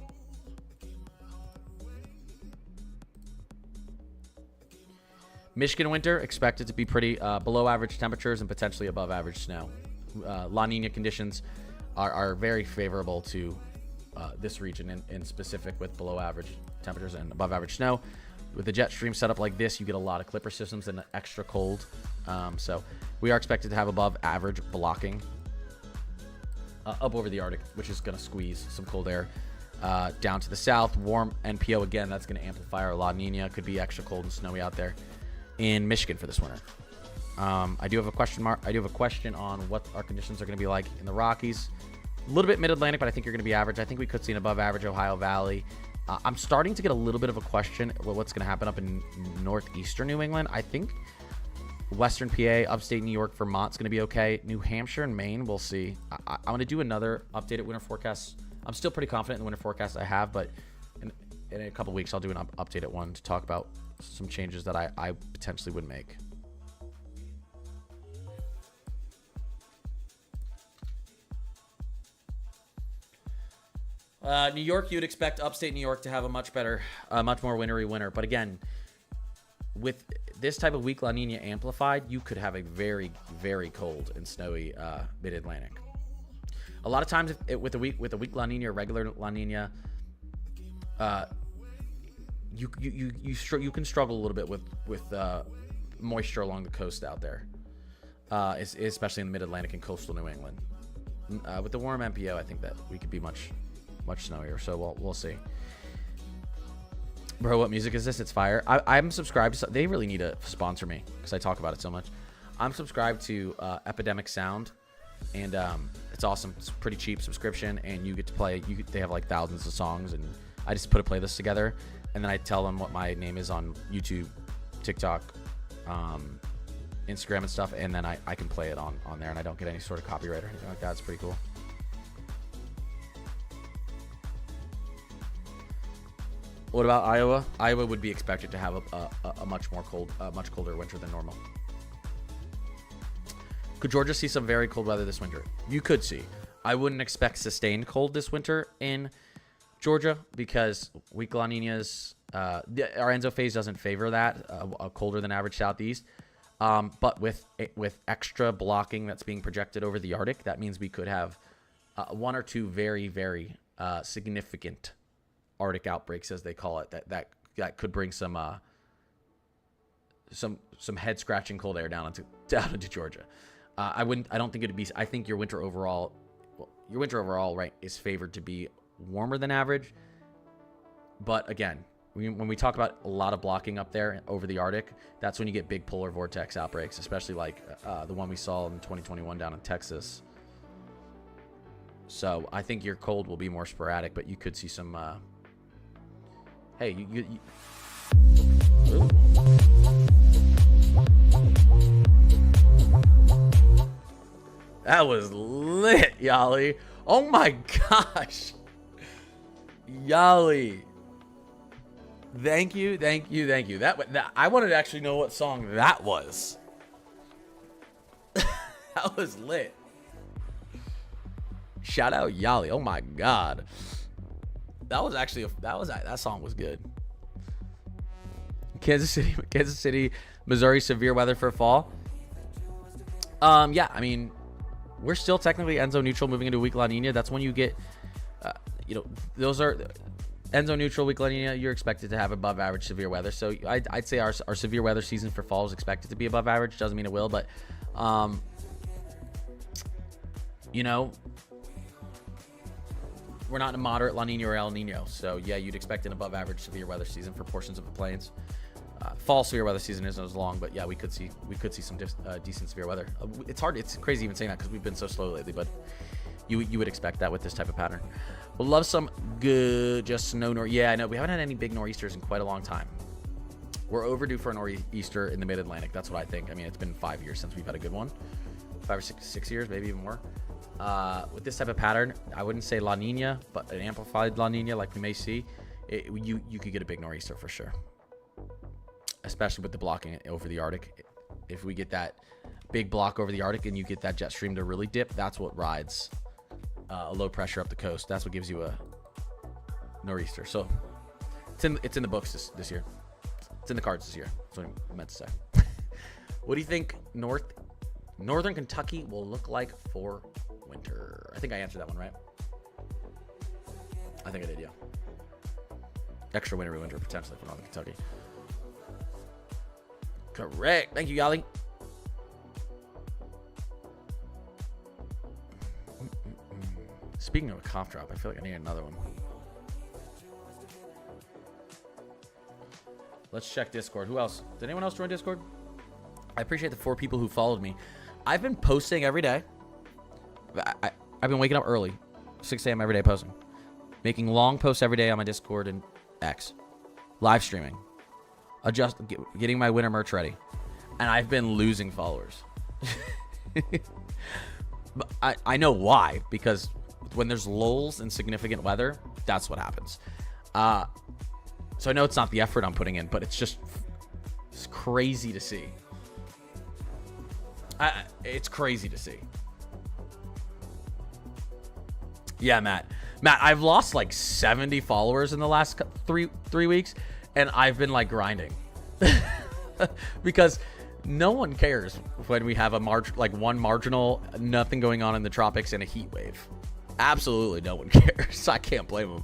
Michigan winter expected to be pretty below average temperatures and potentially above average snow. La Nina conditions are very favorable to this region in specific, with below average temperatures and above average snow. With the jet stream set up like this, you get a lot of clipper systems and extra cold. So we are expected to have above average blocking up over the Arctic, which is going to squeeze some cold air down to the south. Warm NPO again, that's going to amplify our La Nina. Could be extra cold and snowy out there in Michigan for this winter. I do have a question on what our conditions are going to be like in the Rockies. A little bit mid-Atlantic, but I think you're going to be average. I think we could see an above average Ohio Valley. I'm starting to get a little bit of a question about what's going to happen up in northeastern New England. I think Western PA, upstate New York, Vermont's going to be okay. New Hampshire and Maine, we'll see. I'm going to do another updated winter forecast. I'm still pretty confident in the winter forecast I have, but in a couple weeks, I'll do an updated one to talk about some changes that I potentially would make. New York, you'd expect upstate New York to have a much more wintry winter. But again, with this type of weak La Nina amplified, you could have a very, very cold and snowy mid-Atlantic. A lot of times with a weak La Nina or regular La Nina, you can struggle a little bit with moisture along the coast out there, especially in the mid-Atlantic and coastal New England. With the warm MPO, I think that we could be much snowier. So we'll see. Bro, what music is this? It's fire. I'm subscribed to. They really need to sponsor me because I talk about it so much. I'm subscribed to Epidemic Sound, and it's awesome. It's a pretty cheap subscription, and you get to play. They have like thousands of songs, and I just put a playlist together, and then I tell them what my name is on YouTube, TikTok, Instagram and stuff, and then I can play it on there, and I don't get any sort of copyright or anything like that. It's pretty cool. What about Iowa? Iowa would be expected to have a much colder winter than normal. Could Georgia see some very cold weather this winter? You could see. I wouldn't expect sustained cold this winter in Georgia because weak La Niñas, our Enzo phase doesn't favor that, a colder than average southeast. But with extra blocking that's being projected over the Arctic, that means we could have one or two very, very significant Arctic outbreaks, as they call it, that could bring some head scratching cold air down into Georgia. I don't think it'd be. I think your winter overall, right, is favored to be warmer than average. But again, when we talk about a lot of blocking up there over the Arctic, that's when you get big polar vortex outbreaks, especially like the one we saw in 2021 down in Texas. So I think your cold will be more sporadic, but you could see some. Hey, you that was lit, Yali. Oh my gosh. Yali. Thank you. That I wanted to actually know what song that was. That was lit. Shout out Yali. Oh my god. That was actually that song was good. Kansas City, Missouri, severe weather for fall. Yeah, I mean, we're still technically Enzo neutral moving into weak La Nina. That's when you get, those are Enzo neutral, weak La Nina. You're expected to have above average severe weather. So I'd say our severe weather season for fall is expected to be above average. Doesn't mean it will, but we're not in a moderate La Nina or El Nino. So yeah, you'd expect an above average severe weather season for portions of the plains. Fall severe weather season isn't as long, but yeah, we could see some decent severe weather. It's crazy even saying that because we've been so slow lately, but you would expect that with this type of pattern. We'll love some good just snow yeah, I know we haven't had any big nor'easters in quite a long time. We're overdue for a nor'easter in the mid-Atlantic. That's what I think. I mean, it's been 5 years since we've had a good one. 5 or 6 years, maybe even more. With this type of pattern, I wouldn't say La Nina, but an amplified La Nina like we may see, you could get a big nor'easter for sure. Especially with the blocking over the Arctic. If we get that big block over the Arctic and you get that jet stream to really dip, that's what rides a low pressure up the coast. That's what gives you a nor'easter. So it's in the books this year. It's in the cards this year. That's what I meant to say. What do you think Northern Kentucky will look like for winter? I think I answered that one, right? I think I did, yeah. Extra winter potentially for Northern Kentucky. Correct. Thank you, Yali. Speaking of a cough drop, I feel like I need another one. Let's check Discord. Who else? Did anyone else join Discord? I appreciate the 4 people who followed me. I've been posting every day. I've been waking up early, 6 a.m. every day posting. Making long posts every day on my Discord and X. Live streaming. Getting my winter merch ready. And I've been losing followers. But I know why. Because when there's lulls in significant weather, that's what happens. So I know it's not the effort I'm putting in, but it's crazy to see. It's crazy to see. Yeah, Matt, I've lost like 70 followers in the last three weeks, and I've been like grinding because no one cares when we have one marginal, nothing going on in the tropics and a heat wave. Absolutely no one cares. I can't blame them.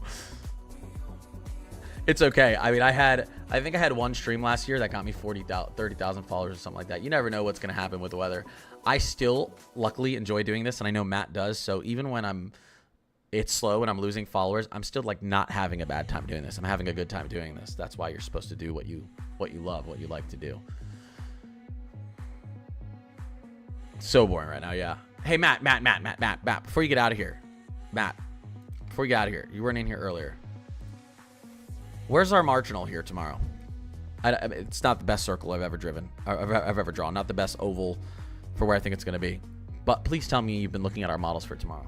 It's okay. I mean, I think I had one stream last year that got me 30,000 followers or something like that. You never know what's going to happen with the weather. I still luckily enjoy doing this, and I know Matt does. So even when it's slow and I'm losing followers, I'm still like not having a bad time doing this. I'm having a good time doing this. That's why you're supposed to do what you love, what you like to do. So boring right now, yeah. Hey, Matt, before you get out of here. You weren't in here earlier. Where's our marginal here tomorrow? It's not the best circle I've ever driven. I've ever drawn. Not the best oval for where I think it's going to be. But please tell me you've been looking at our models for tomorrow.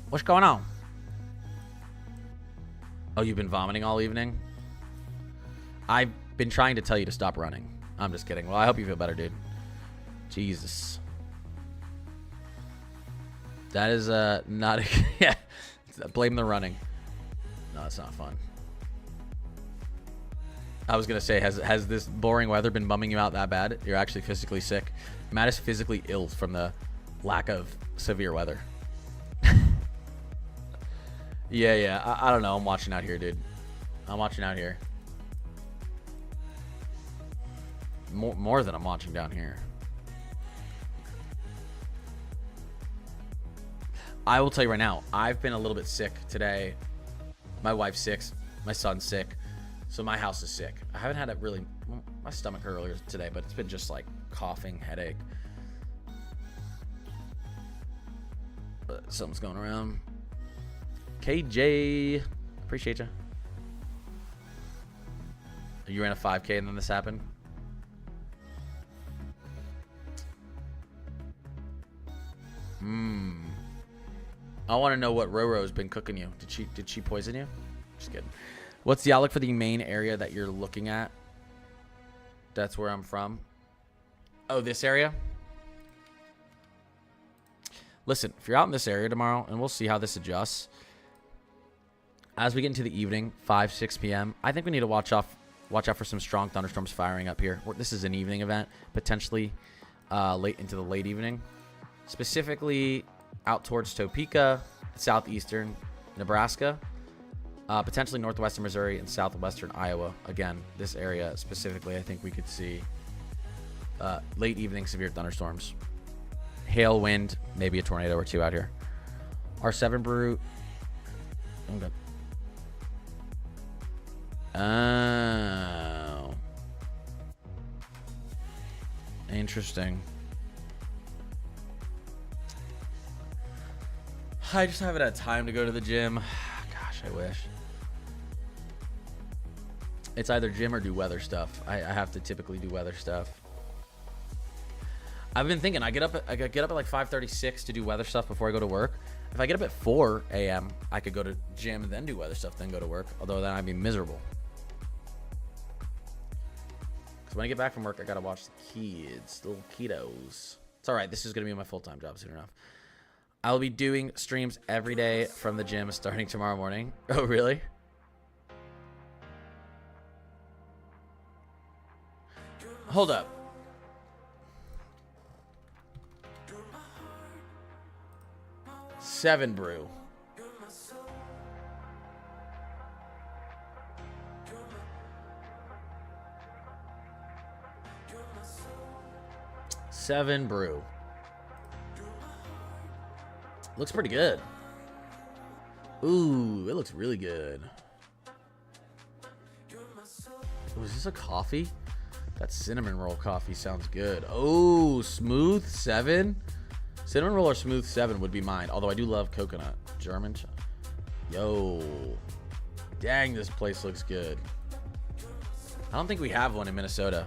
What's going on? Oh, you've been vomiting all evening? I've been trying to tell you to stop running. I'm just kidding. Well, I hope you feel better, dude. Jesus. That is not a... Yeah. Blame the running. No, it's not fun. I was going to say, has this boring weather been bumming you out that bad? You're actually physically sick. Matt is physically ill from the lack of severe weather. Yeah. I don't know. I'm watching out here, dude. I'm watching out here. More than I'm watching down here. I will tell you right now, I've been a little bit sick today. My wife's sick. My son's sick. So my house is sick. I haven't had my stomach hurt earlier today, but it's been just like coughing, headache. But something's going around. KJ, appreciate you. You ran a 5K and then this happened? I want to know what Roro's been cooking you. Did she poison you? Just kidding. What's the outlook for the main area that you're looking at? That's where I'm from. Oh, this area? Listen, if you're out in this area tomorrow, and we'll see how this adjusts. As we get into the evening, 5, 6 p.m., I think we need to watch out for some strong thunderstorms firing up here. This is an evening event, potentially late into the late evening. Specifically out towards Topeka, southeastern Nebraska, potentially northwestern Missouri and southwestern Iowa. Again, this area specifically, I think we could see late evening severe thunderstorms. Hail, wind, maybe a tornado or two out here. R7 brew. Okay. Oh. Interesting. I just haven't had time to go to the gym. Gosh, I wish. It's either gym or do weather stuff. I have to typically do weather stuff. I've been thinking I get up at like 5:36 to do weather stuff before I go to work. If I get up at 4 a.m., I could go to gym and then do weather stuff, then go to work. Although then I'd be miserable. Because when I get back from work, I gotta watch the kids, the little kiddos. It's all right. This is gonna be my full-time job soon enough. I'll be doing streams every day from the gym starting tomorrow morning. Oh, really? Hold up. Seven brew. Seven brew. Looks pretty good. Ooh, it looks really good. Oh, is this a coffee? That cinnamon roll coffee sounds good. Oh, smooth 7. Cinnamon roll or smooth 7 would be mine. Although I do love coconut. German. Yo. Dang, this place looks good. I don't think we have one in Minnesota.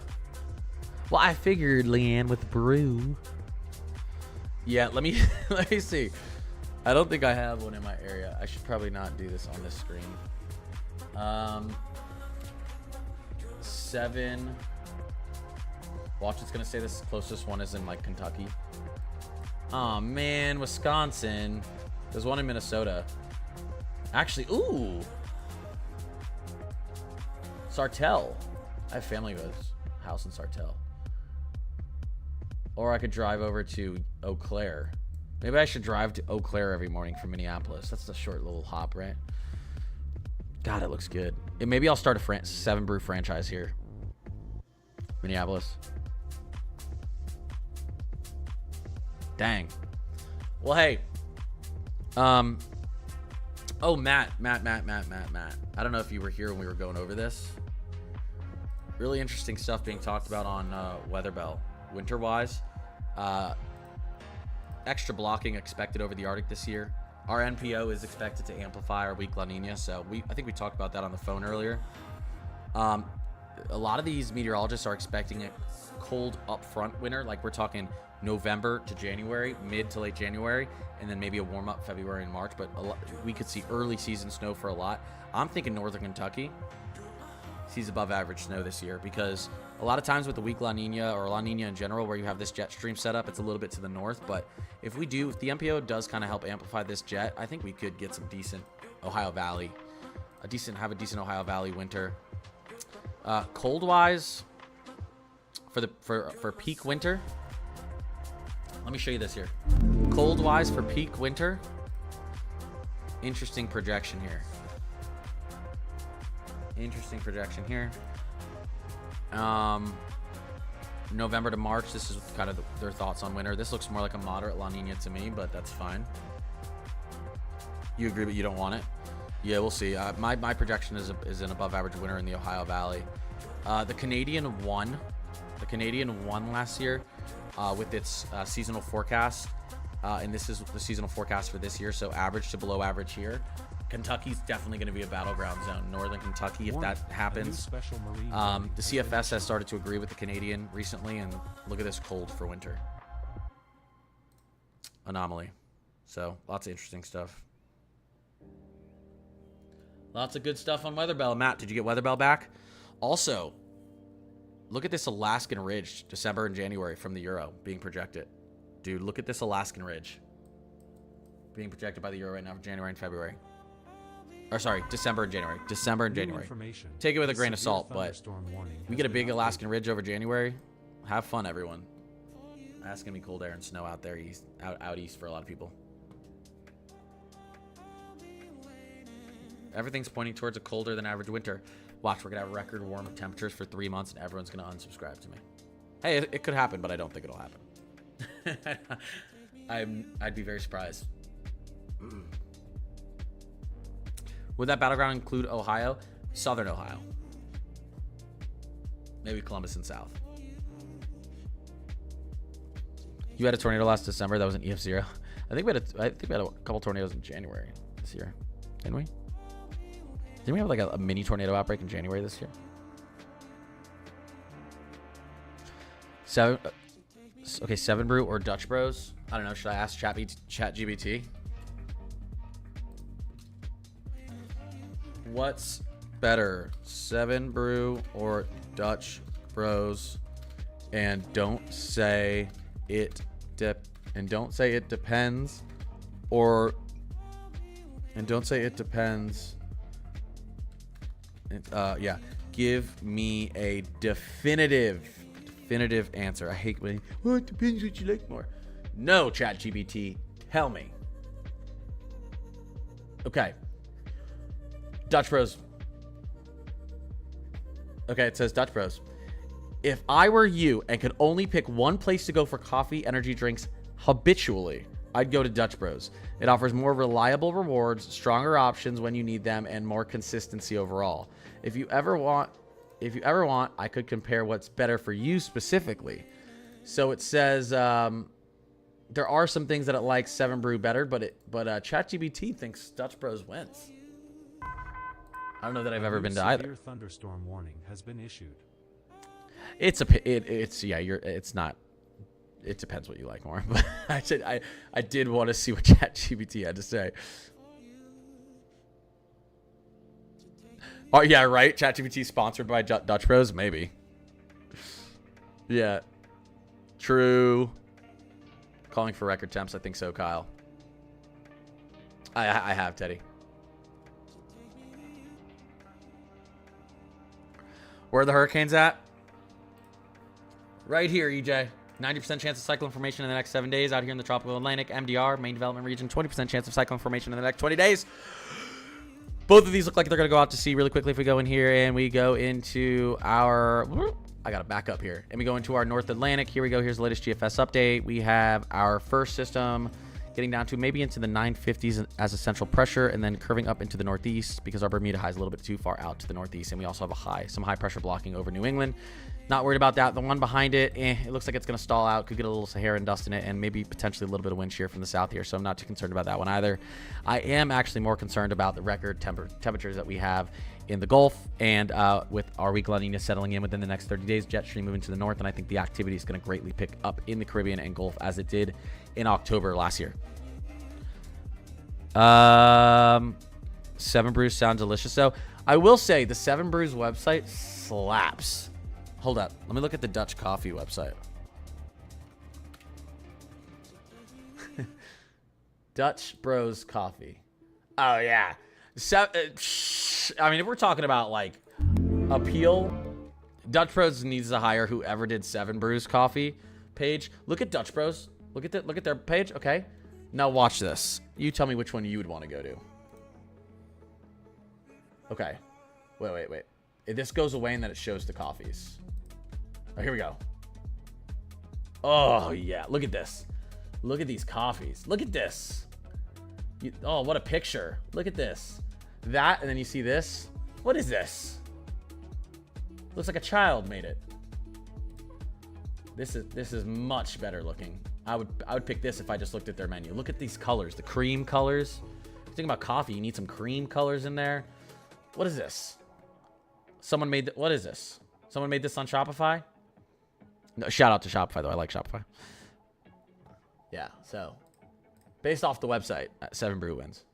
Well, I figured, Leanne, with brew. Yeah, let me see. I don't think I have one in my area. I should probably not do this on this screen. 7. Watch, it's gonna say this closest one is in like Kentucky. Oh man, Wisconsin. There's one in Minnesota. Actually, ooh. Sartell. I have family with a house in Sartell. Or I could drive over to Eau Claire. Maybe I should drive to Eau Claire every morning from Minneapolis. That's a short little hop, right? God, it looks good. Maybe I'll start a 7 brew franchise here. Minneapolis. Dang. Well, hey. Oh, Matt. I don't know if you were here when we were going over this. Really interesting stuff being talked about on Weatherbell, winter-wise. Extra blocking expected over the Arctic this year. Our NPO is expected to amplify our weak La Nina, so I think we talked about that on the phone earlier. A lot of these meteorologists are expecting a cold upfront winter, like we're talking November to January, mid to late January, and then maybe a warm-up February and March, but we could see early season snow for a lot. I'm thinking northern Kentucky sees above average snow this year because a lot of times with the weak La Nina or La Nina in general where you have this jet stream set up, it's a little bit to the north, but if the MPO does kind of help amplify this jet, I think we could get some decent Ohio Valley, have a decent Ohio Valley winter. Cold wise for peak winter, let me show you this here. Cold wise for peak winter, interesting projection here. November to March, this is kind of their thoughts on winter. This looks more like a moderate La Nina to me, but that's fine. You agree, but you don't want it? Yeah, we'll see. My projection is an above average winter in the Ohio Valley. The Canadian won last year with its seasonal forecast, and this is the seasonal forecast for this year, so average to below average here. Kentucky's definitely going to be a battleground zone. Northern Kentucky, if that happens. The CFS has started to agree with the Canadian recently, and look at this cold for winter. Anomaly. So, lots of interesting stuff. Lots of good stuff on Weather Bell. Matt, did you get Weather Bell back? Also, look at this Alaskan Ridge, December and January from the Euro being projected. Dude, look at this Alaskan Ridge being projected by the Euro right now for January and February. Or sorry, December and January. Take it with a grain of salt, but we get a big Alaskan Ridge over January. Have fun, everyone. That's going to be cold air and snow out there out east for a lot of people. Everything's pointing towards a colder than average winter. Watch, we're going to have record warm temperatures for 3 months, and everyone's going to unsubscribe to me. Hey, it could happen, but I don't think it'll happen. I'd be very surprised. Would that battleground include Ohio? Southern Ohio. Maybe Columbus and South. You had a tornado last December. That was an EF0. I think we had a couple tornadoes in January this year. Didn't we? Didn't we have like a mini tornado outbreak in January this year? Seven Brew or Dutch Bros? I don't know. Should I ask ChatGPT? What's better, 7 Brew or Dutch Bros? And don't say it depends, or don't say it depends. Yeah, give me a definitive answer. I hate when it depends what you like more. No, ChatGPT, tell me. Okay. Dutch Bros. Okay, it says Dutch Bros. If I were you and could only pick one place to go for coffee, energy drinks habitually, I'd go to Dutch Bros. It offers more reliable rewards, stronger options when you need them, and more consistency overall. If you ever want, I could compare what's better for you specifically. So it says there are some things that it likes 7 Brew better, but ChatGPT thinks Dutch Bros wins. I don't know that I've ever been to either. Severe thunderstorm warning has been issued. It's not. It depends what you like more. But I did want to see what ChatGPT had to say. Oh yeah, right. ChatGPT sponsored by Dutch Bros, maybe. Yeah. True. Calling for record temps. I think so, Kyle. I have, Teddy. Where are the hurricanes at? Right here, EJ. 90% chance of cyclone formation in the next 7 days out here in the tropical Atlantic. MDR, main development region. 20% chance of cyclone formation in the next 20 days. Both of these look like they're going to go out to sea really quickly if we go in here and we go into our... I got to back up here. And we go into our North Atlantic. Here we go. Here's the latest GFS update. We have our first system getting down to maybe into the 950s as a central pressure, and then curving up into the northeast because our Bermuda high is a little bit too far out to the northeast, and we also have some high pressure blocking over New England. Not worried about that. The one behind it, it looks like it's going to stall out. Could get a little Saharan dust in it, and maybe potentially a little bit of wind shear from the south here, so I'm not too concerned about that one either. I am actually more concerned about the record temperatures that we have in the Gulf, and with our weak La Nina settling in within the next 30 days, jet stream moving to the north, and I think the activity is going to greatly pick up in the Caribbean and Gulf as it did in October last year. 7 Brews sounds delicious, though. I will say the 7 Brews website slaps. Hold up. Let me look at the Dutch coffee website. Dutch Bros Coffee. Oh, yeah. I mean, if we're talking about, like, appeal, Dutch Bros needs to hire whoever did 7 Brews Coffee page. Look at Dutch Bros. Look at their page. Okay. Now watch this. You tell me which one you would want to go to. Okay. Wait. If this goes away and then it shows the coffees. Oh, here we go. Oh, yeah. Look at this. Look at these coffees. Look at this. Oh, what a picture. Look at this. That, and then you see this. What is this? Looks like a child made it. This is much better looking. I would pick this if I just looked at their menu. Look at these colors, the cream colors. Think about coffee, you need some cream colors in there. What is this? Someone made what is this? Someone made this on Shopify? No, shout out to Shopify though. I like Shopify. Yeah, so based off the website, 7 Brew wins.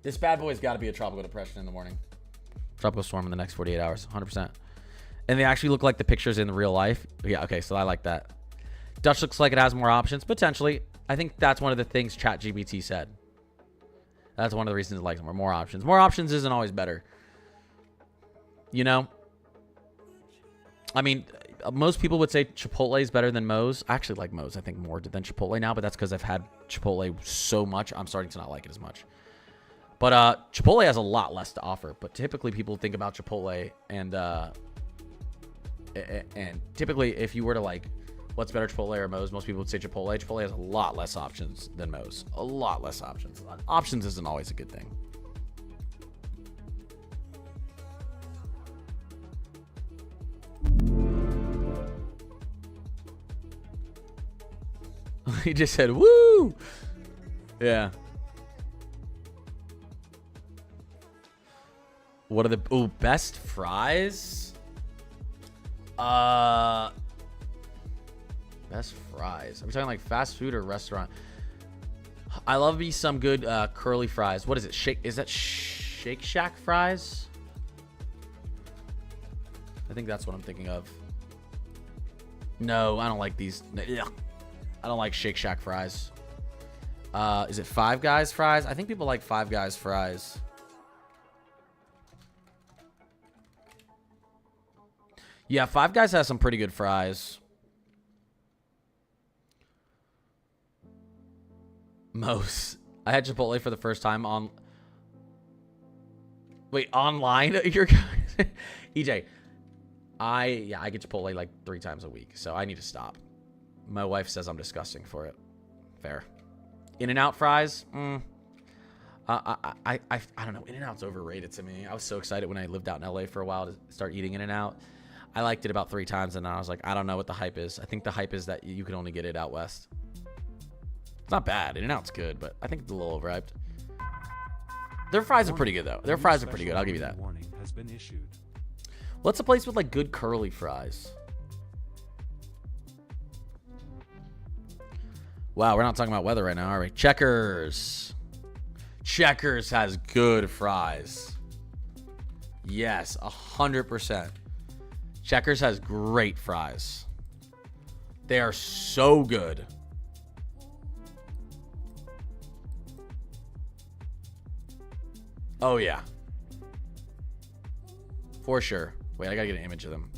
This bad boy's got to be a tropical depression in the morning. Tropical storm in the next 48 hours, 100%. And they actually look like the pictures in real life. Yeah, okay, so I like that. Dutch looks like it has more options, potentially. I think that's one of the things ChatGPT said. That's one of the reasons it likes more options. More options isn't always better. You know? I mean, most people would say Chipotle is better than Moe's. I actually like Moe's, I think, more than Chipotle now, but that's because I've had Chipotle so much, I'm starting to not like it as much. But Chipotle has a lot less to offer. But typically people think about Chipotle and typically if you were to like, what's better, Chipotle or Moe's? Most people would say Chipotle. Chipotle has a lot less options than Moe's. A lot less options. Options isn't always a good thing. He just said, woo! Yeah. What are the best fries? Best fries. Are we talking like fast food or restaurant? I love me some good curly fries. What is it? Is that Shake Shack fries? I think that's what I'm thinking of. No, I don't like these. Ugh. I don't like Shake Shack fries. Is it Five Guys fries? I think people like Five Guys fries. Yeah, Five Guys has some pretty good fries. Moe's. I had Chipotle for the first time on... Wait, online? You're... EJ, I get Chipotle like 3 times a week, so I need to stop. My wife says I'm disgusting for it. Fair. In-N-Out fries? I don't know. In-N-Out's overrated to me. I was so excited when I lived out in LA for a while to start eating In-N-Out. I liked it about 3 times, and then I was like, I don't know what the hype is. I think the hype is that you can only get it out west. It's not bad. In-N-Out's good, but I think it's a little overhyped. Their fries are pretty good, though. Their fries are pretty good. I'll give you that. Warning has been issued. What's a place with, like, good curly fries? Wow, we're not talking about weather right now, are we? Checkers. Checkers has good fries. Yes, 100%. Checkers has great fries. They are so good. Oh, yeah. For sure. Wait, I gotta get an image of them.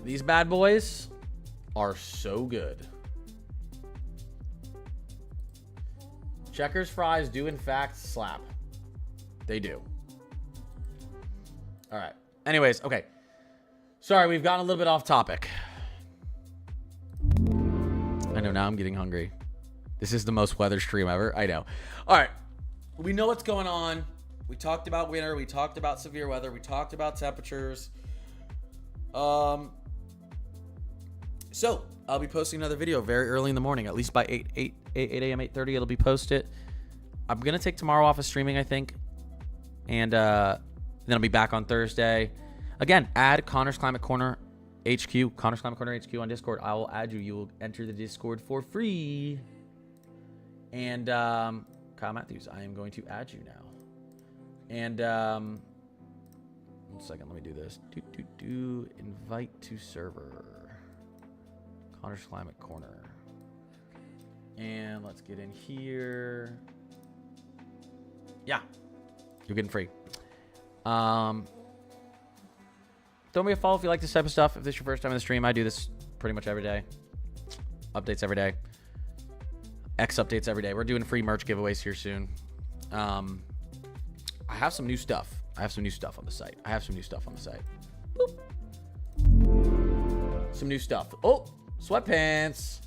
These bad boys are so good. Checkers fries do, in fact, slap. They do. All right. Anyways, okay. Sorry, we've gotten a little bit off topic. I know, now I'm getting hungry. This is the most weather stream ever. I know. All right. We know what's going on. We talked about winter. We talked about severe weather. We talked about temperatures. So I'll be posting another video very early in the morning, at least by 8 a.m., 8:30. It'll be posted. I'm going to take tomorrow off of streaming, I think. And then I'll be back on Thursday. Again, add Connor's Climate Corner HQ, Connor's Climate Corner HQ on Discord. I will add you. You will enter the Discord for free. And Kyle Matthews, I am going to add you now. And 1 second, let me do this. Invite to server. Connor's Climate Corner. And let's get in here. Yeah, you're getting free. Throw me a follow if you like this type of stuff. If this is your first time in the stream, I do this pretty much every day. Updates every day. X updates every day. We're doing free merch giveaways here soon. I have some new stuff. Boop. Some new stuff. Oh, sweatpants.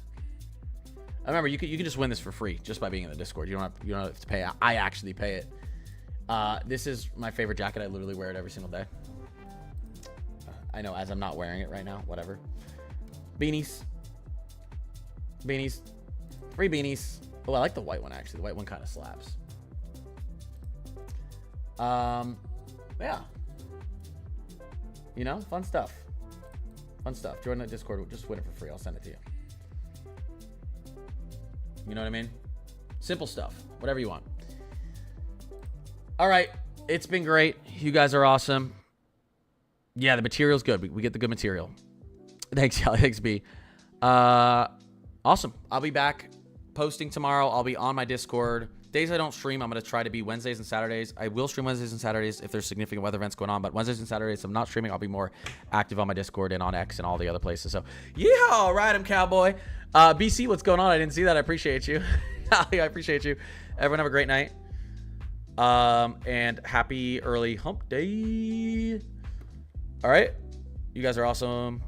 I remember you can just win this for free just by being in the Discord. You don't have to pay. I actually pay it. This is my favorite jacket. I literally wear it every single day. I know, as I'm not wearing it right now. Whatever. Beanies. Free beanies. Oh, I like the white one, actually. The white one kind of slaps. Yeah. You know, fun stuff. Join the Discord. Just win it for free. I'll send it to you. You know what I mean? Simple stuff. Whatever you want. All right. It's been great. You guys are awesome. Yeah, the material's good. We get the good material. Thanks, y'all. Thanks, B. Awesome. I'll be back posting tomorrow. I'll be on my Discord. Days I don't stream, I'm going to try to be Wednesdays and Saturdays. I will stream Wednesdays and Saturdays if there's significant weather events going on. But Wednesdays and Saturdays, if I'm not streaming, I'll be more active on my Discord and on X and all the other places. So, yeehaw, ride 'em, cowboy. BC, what's going on? I didn't see that. I appreciate you. I appreciate you. Everyone have a great night. And happy early hump day. All right. You guys are awesome.